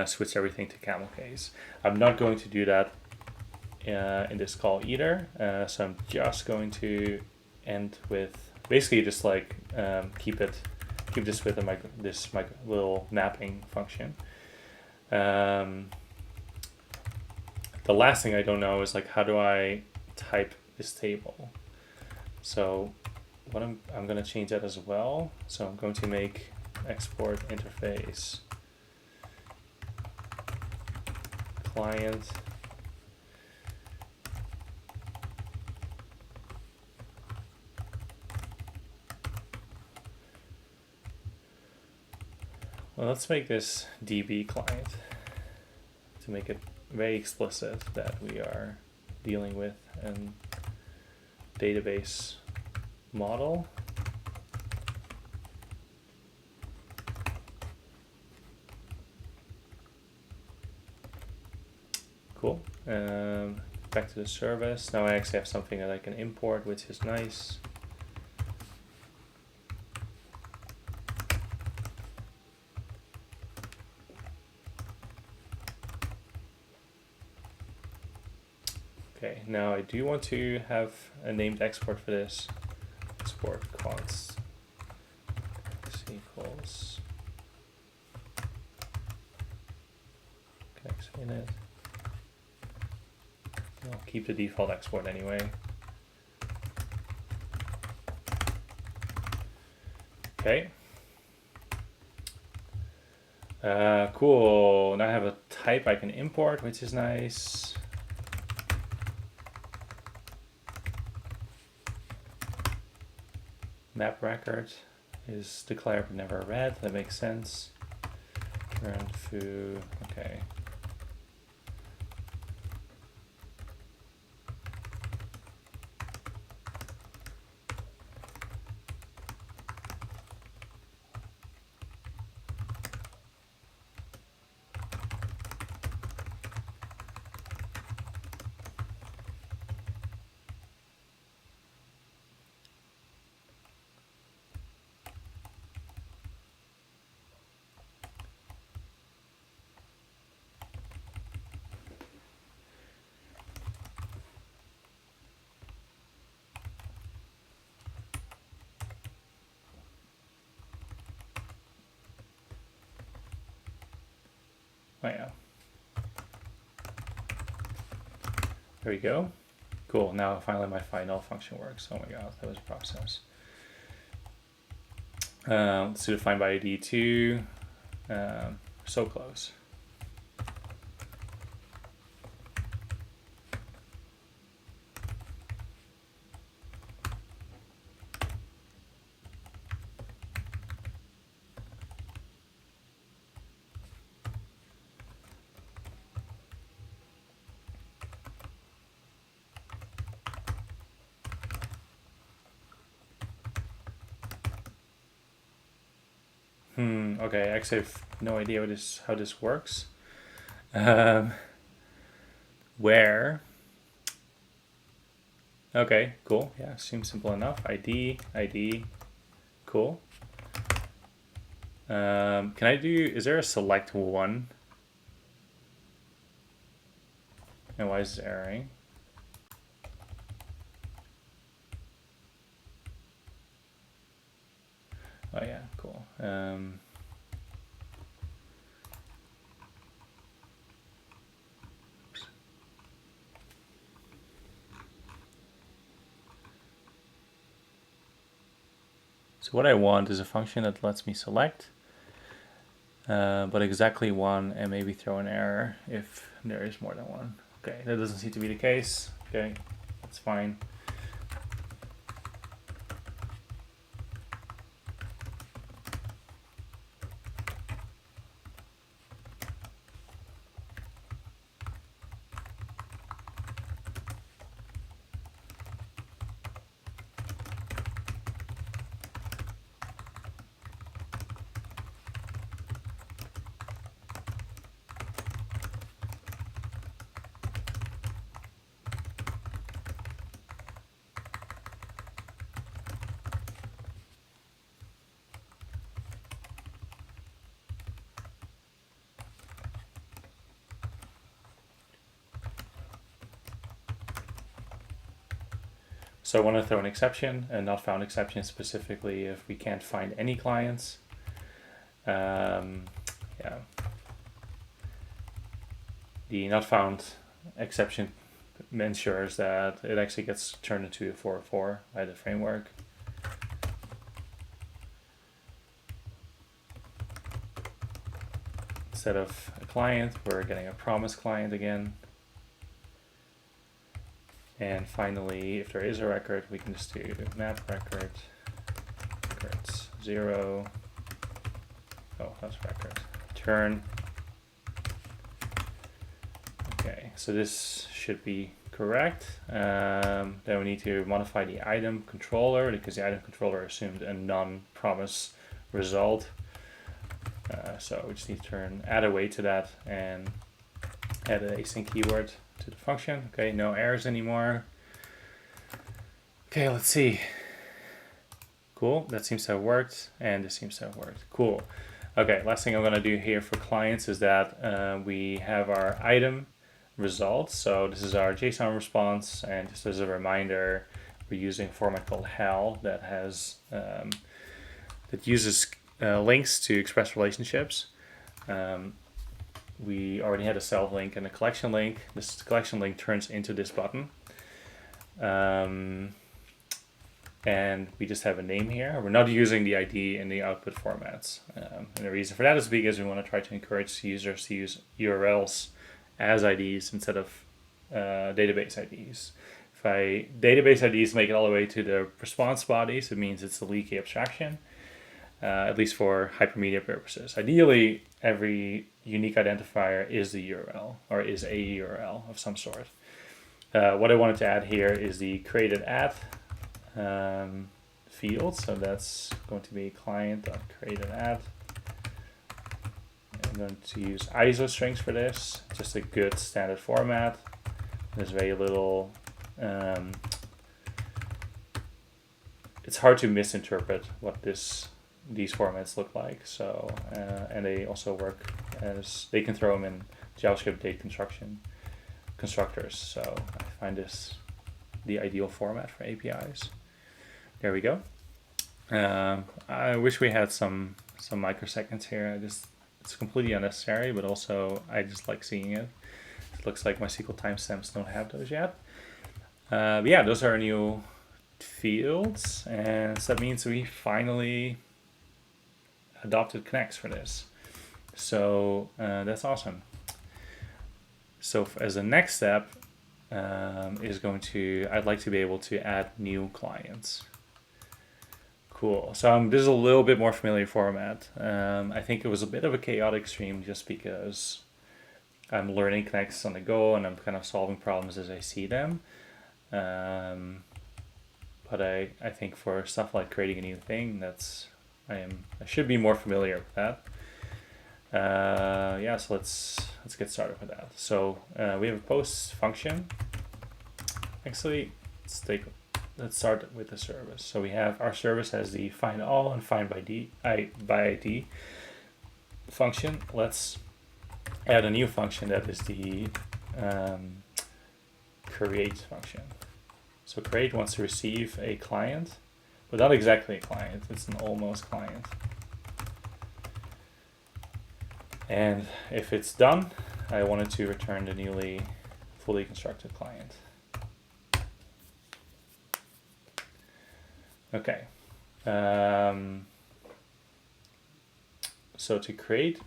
switch everything to camel case. I'm not going to do that in this call either. So I'm just going to end with basically just like keep this with this little mapping function. The last thing I don't know is like, how do I type this table? So what I'm going to change that as well. So I'm going to make export interface client Well, let's make this DB client to make it very explicit that we are dealing with a database model. Cool. Back to the service. Now I actually have something that I can import, which is nice. Okay, now I do want to have a named export for this. Export const x equals Knex init. I'll keep the default export anyway. Okay. Cool. Now I have a type I can import, which is nice. Map record is declared but never read. That makes sense. Current foo. Okay. Oh yeah. There we go. Cool. Now finally my final function works. Oh my god, that was a process. Let's do the find by ID too. So close. Okay, I actually have no idea how this works. Where? Okay, cool. Yeah, seems simple enough. ID, cool. Can I do, is there a select one? And why is this erroring? Oh yeah, cool. So what I want is a function that lets me select, but exactly one, and maybe throw an error if there is more than one. Okay, that doesn't seem to be the case. Okay, that's fine. So I want to throw an exception, a not found exception specifically if we can't find any clients. Yeah. The not found exception ensures that it actually gets turned into a 404 by the framework. Instead of a client, we're getting a promise client again. And finally, if there is a record, we can just do map record, records 0. Oh, that's record. Turn Okay, so this should be correct. Then we need to modify the item controller because the item controller assumed a non-promise result. So we just need to add a weight to that and add an async keyword to the function. Okay, no errors anymore. Okay, let's see. Cool, that seems to have worked, and this seems to have worked. Cool. Okay, last thing I'm gonna do here for clients is that we have our item results. So this is our JSON response, and just as a reminder, we're using a format called HAL that has that uses links to express relationships. We already had a self link and a collection link. This collection link turns into this button. And we just have a name here. We're not using the ID in the output formats. And the reason for that is because we want to try to encourage users to use URLs as IDs instead of database IDs. If database IDs make it all the way to the response bodies, it means it's a leaky abstraction, at least for hypermedia purposes. Ideally, every unique identifier is the URL or is a URL of some sort. What I wanted to add here is the created at field. So that's going to be client.created@. I'm going to use ISO strings for this, just a good standard format. There's very little, it's hard to misinterpret what these formats look like. So, and they also work as, they can throw them in JavaScript date constructors. So I find this the ideal format for APIs. There we go. I wish we had some microseconds here. It's completely unnecessary, but also I just like seeing it. It looks like my SQL timestamps don't have those yet. But yeah, those are new fields, and so that means we finally adopted Knex for this. So that's awesome. So as a next step, I'd like to be able to add new clients. Cool. So this is a little bit more familiar format. I think it was a bit of a chaotic stream just because I'm learning Knex on the go and I'm kind of solving problems as I see them. But I think for stuff like creating a new thing, I should be more familiar with that. Yeah, so let's get started with that. So we have a post function. Actually, let's start with the service. So we have our service has the find all and find by ID function. Let's add a new function that is the create function. So create wants to receive a client, but not exactly a client. It's an almost client. And if it's done, I wanted to return the newly fully constructed client. Okay. So to create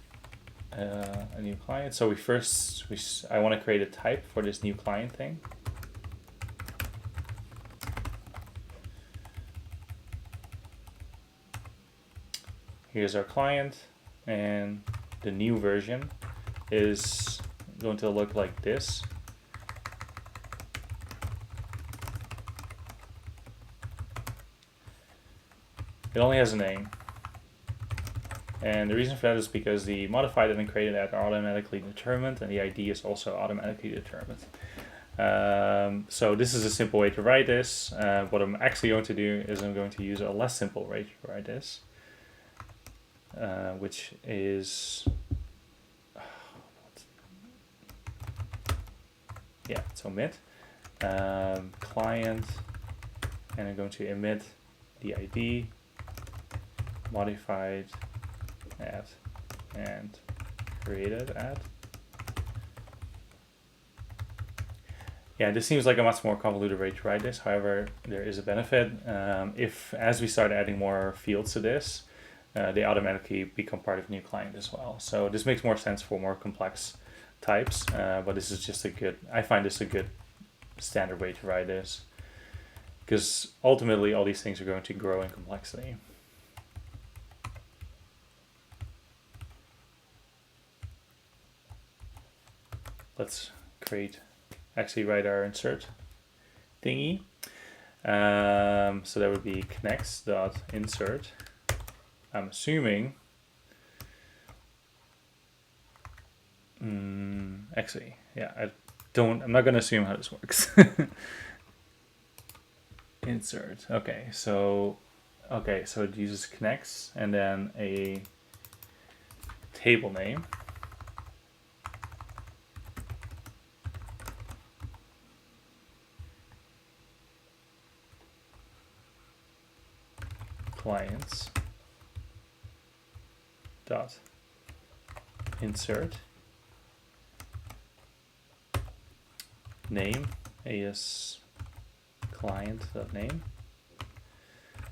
a new client, so I want to create a type for this new client thing. Here's our client, and the new version is going to look like this. It only has a name. And the reason for that is because the modified and created at are automatically determined, and the ID is also automatically determined. So this is a simple way to write this. What I'm actually going to do is I'm going to use a less simple way to write this, which is it's omit client, and I'm going to emit the ID, modified at, and created at. Yeah, this seems like a much more convoluted way to write this. However, there is a benefit. As we start adding more fields to this, they automatically become part of new client as well. So this makes more sense for more complex types, but this is just I find this a good standard way to write this, because ultimately all these things are going to grow in complexity. Let's write our insert thingy. So that would be Knex.insert. I'm assuming. Actually, yeah, I'm not gonna assume how this works. Insert. Okay, so it uses Knex and then a table name. Clients dot insert name as client.name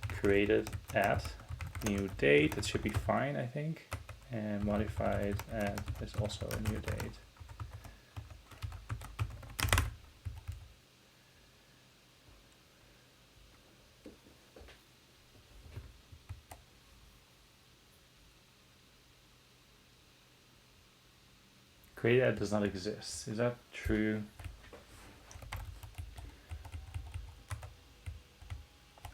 created at new date. That should be fine, I think, and modified at is also a new date. Created at does not exist. Is that true?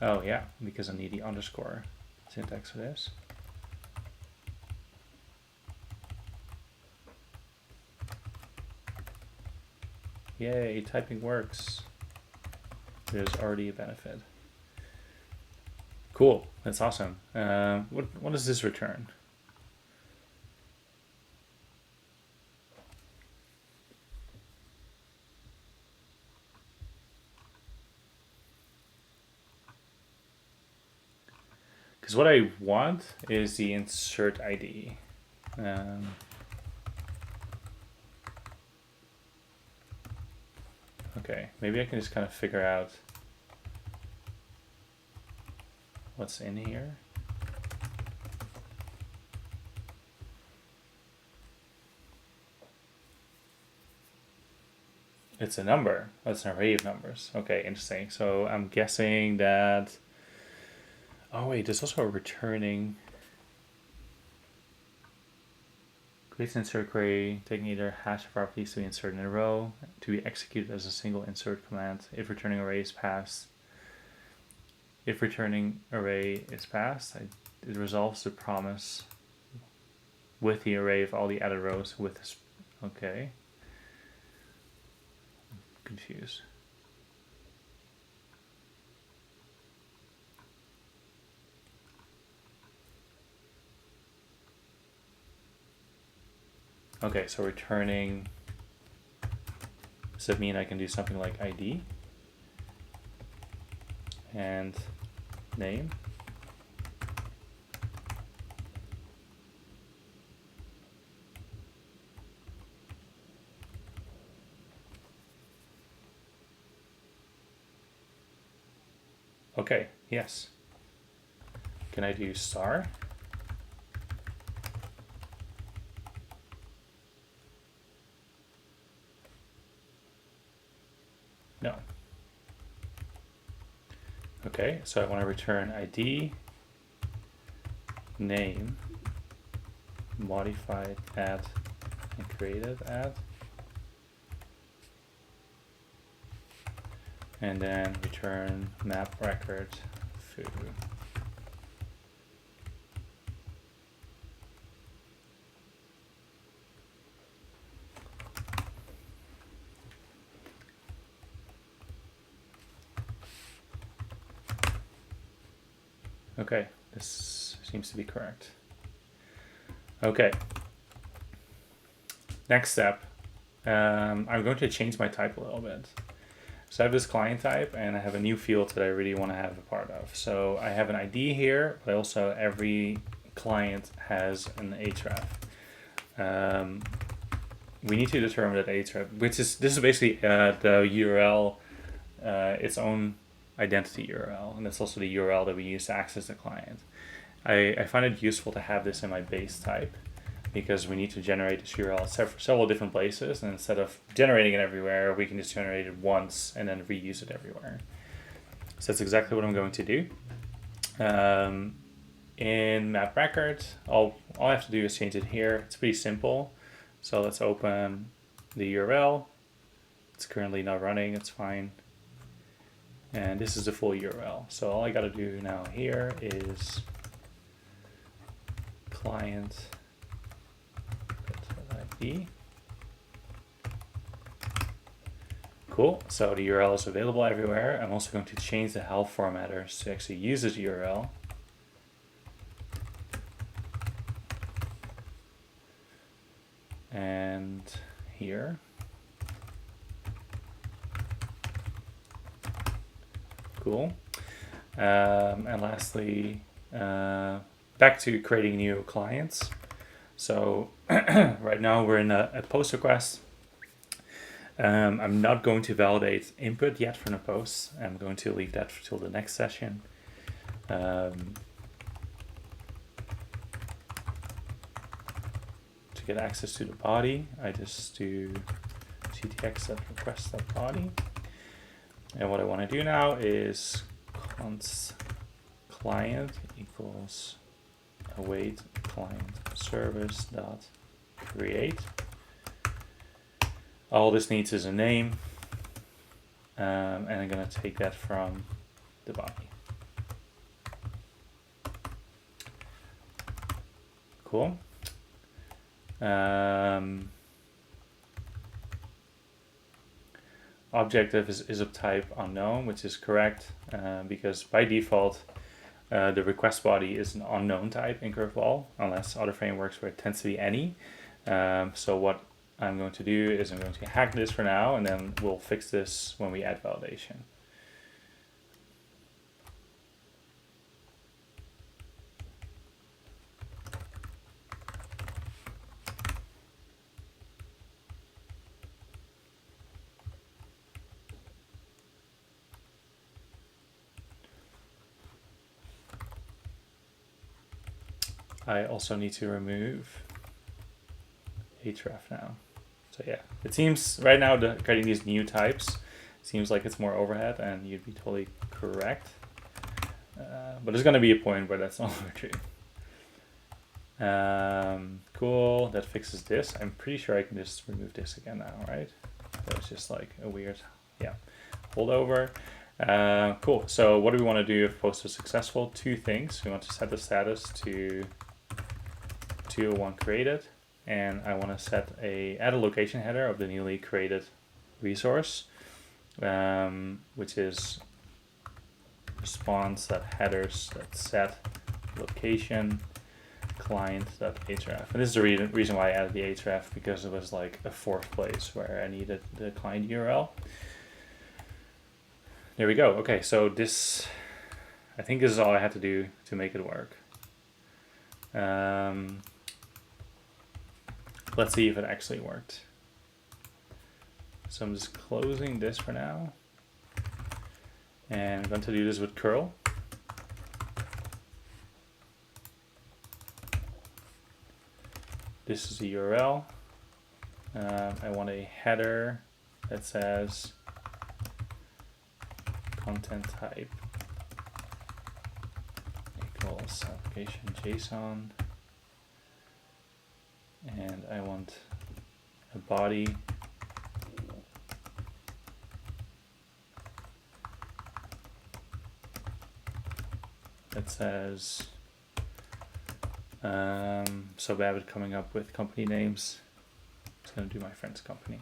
Oh yeah, because I need the underscore syntax for this. Yay, typing works. There's already a benefit. Cool, that's awesome. What does this return? Because what I want is the insert ID. Okay, maybe I can just kind of figure out what's in here. It's a number. That's an array of numbers. Okay, interesting. So I'm guessing that. Oh wait, there's also a returning. Creates an insert query, taking either hash properties to be inserted in a row to be executed as a single insert command if returning array is passed. If returning array is passed, it resolves the promise with the array of all the added rows with this. Okay. I'm confused. Okay, so returning, does that mean I can do something like ID and name? Okay, yes. Can I do star? No. Okay, so I want to return ID, name, modified at, and created at, and then return map record foo. Okay, this seems to be correct. Okay. Next step, I'm going to change my type a little bit. So I have this client type and I have a new field that I really want to have a part of. So I have an ID here, but also every client has an href. We need to determine that href, this is basically the URL, its own identity URL, and that's also the URL that we use to access the client. I find it useful to have this in my base type because we need to generate this URL at several different places, and instead of generating it everywhere, we can just generate it once and then reuse it everywhere. So that's exactly what I'm going to do. In map record, all I have to do is change it here. It's pretty simple. So let's open the URL, It's currently not running, it's fine. And this is the full URL. So all I gotta do now here is client.id. Cool, so the URL is available everywhere. I'm also going to change the health formatters to actually use this URL. And here. Cool. And lastly, back to creating new clients. So right now we're in a post request. I'm not going to validate input yet from the post. I'm going to leave that till the next session. To get access to the body, I just do ctx.request.body. And what I want to do now is const client equals await client service dot create. All this needs is a name, and I'm going to take that from the body. Cool. Objective is of type unknown, which is correct, because by default the request body is an unknown type in Curveball, unless other frameworks where it tends to be any. So what I'm going to do is I'm going to hack this for now, and then we'll fix this when we add validation. I also need to remove href now. So yeah, it seems right now creating these new types seems like it's more overhead, and you'd be totally correct. But there's going to be a point where that's not true. Cool, that fixes this. I'm pretty sure I can just remove this again now, right? That was just like a weird, yeah, holdover. Cool, so what do we want to do if post is successful? Two things. We want to set the status to 201 created, and I want to add a location header of the newly created resource, which is response.headers.set location client.href. And this is the reason why I added the href, because it was like a fourth place where I needed the client URL. There we go. Okay, so this, I think this is all I had to do to make it work. Let's see if it actually worked. So I'm just closing this for now. And I'm going to do this with curl. This is the URL. I want a header that says content type equals application JSON. And I want a body that says, so bad at coming up with company names. I'm just going to do my friend's company.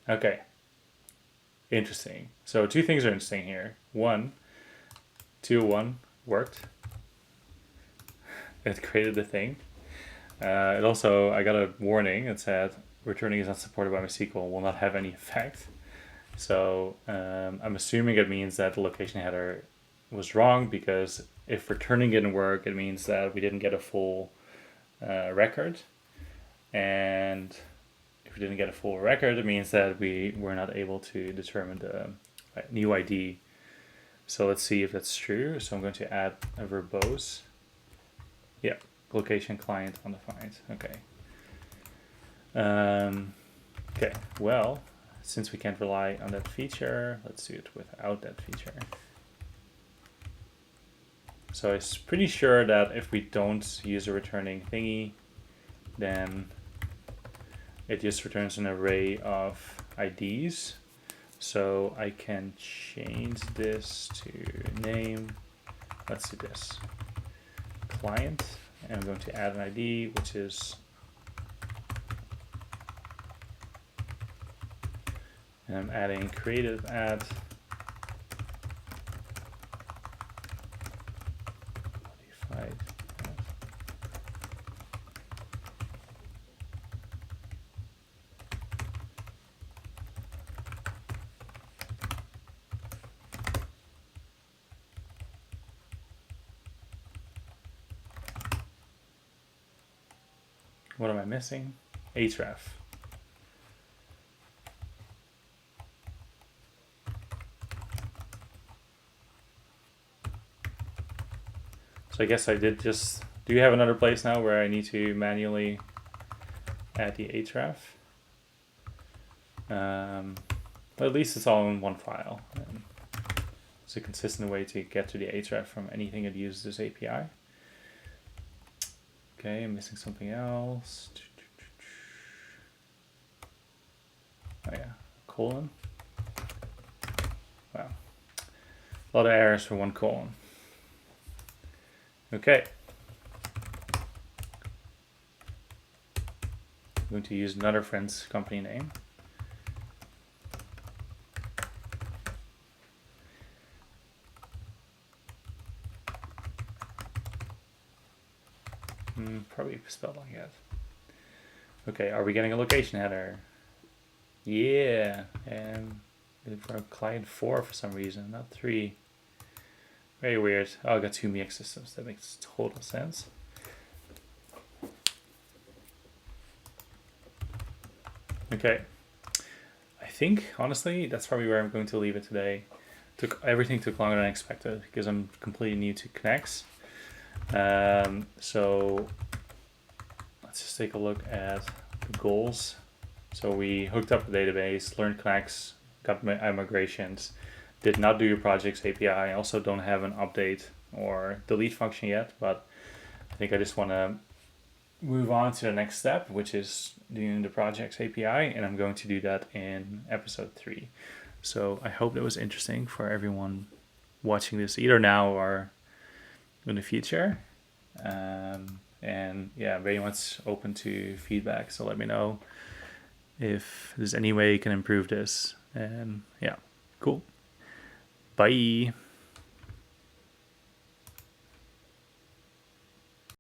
Okay. Interesting. So two things are interesting here. One, 201 worked. It created the thing. It also, I got a warning that said returning is not supported by MySQL, will not have any effect. So I'm assuming it means that the location header was wrong, because if returning didn't work, it means that we didn't get a full record. And if we didn't get a full record, it means that we were not able to determine the new ID. So let's see if that's true. So I'm going to add a verbose. Yeah, location client undefined. Okay. Okay, well, since we can't rely on that feature, let's do it without that feature. So it's pretty sure that if we don't use a returning thingy, then it just returns an array of IDs. So I can change this to name. Let's do this. Client. And I'm going to add an ID, which is, and I'm adding creative add. Modified add. What am I missing? href. So I guess I did just, do you have another place now where I need to manually add the href? But at least it's all in one file. And it's a consistent way to get to the href from anything that uses this API. Okay, I'm missing something else. Oh yeah, colon. Wow. A lot of errors for one colon. Okay. I'm going to use another friend's company name. Probably spelled like that. Okay, are we getting a location header? Yeah, and for client 4 for some reason, not 3. Very weird. Oh, I got 2 MX systems. That makes total sense. Okay. I think, honestly, that's probably where I'm going to leave it today. Everything took longer than I expected because I'm completely new to Knex. So let's just take a look at the goals. So we hooked up the database, learned Connex, got migrations, did not do your projects API. I also don't have an update or delete function yet, but I think I just want to move on to the next step, which is doing the projects API, and I'm going to do that in episode 3. So I hope that was interesting for everyone watching this either now or in the future. And yeah, very much open to feedback. So let me know if there's any way you can improve this. And yeah, cool. Bye.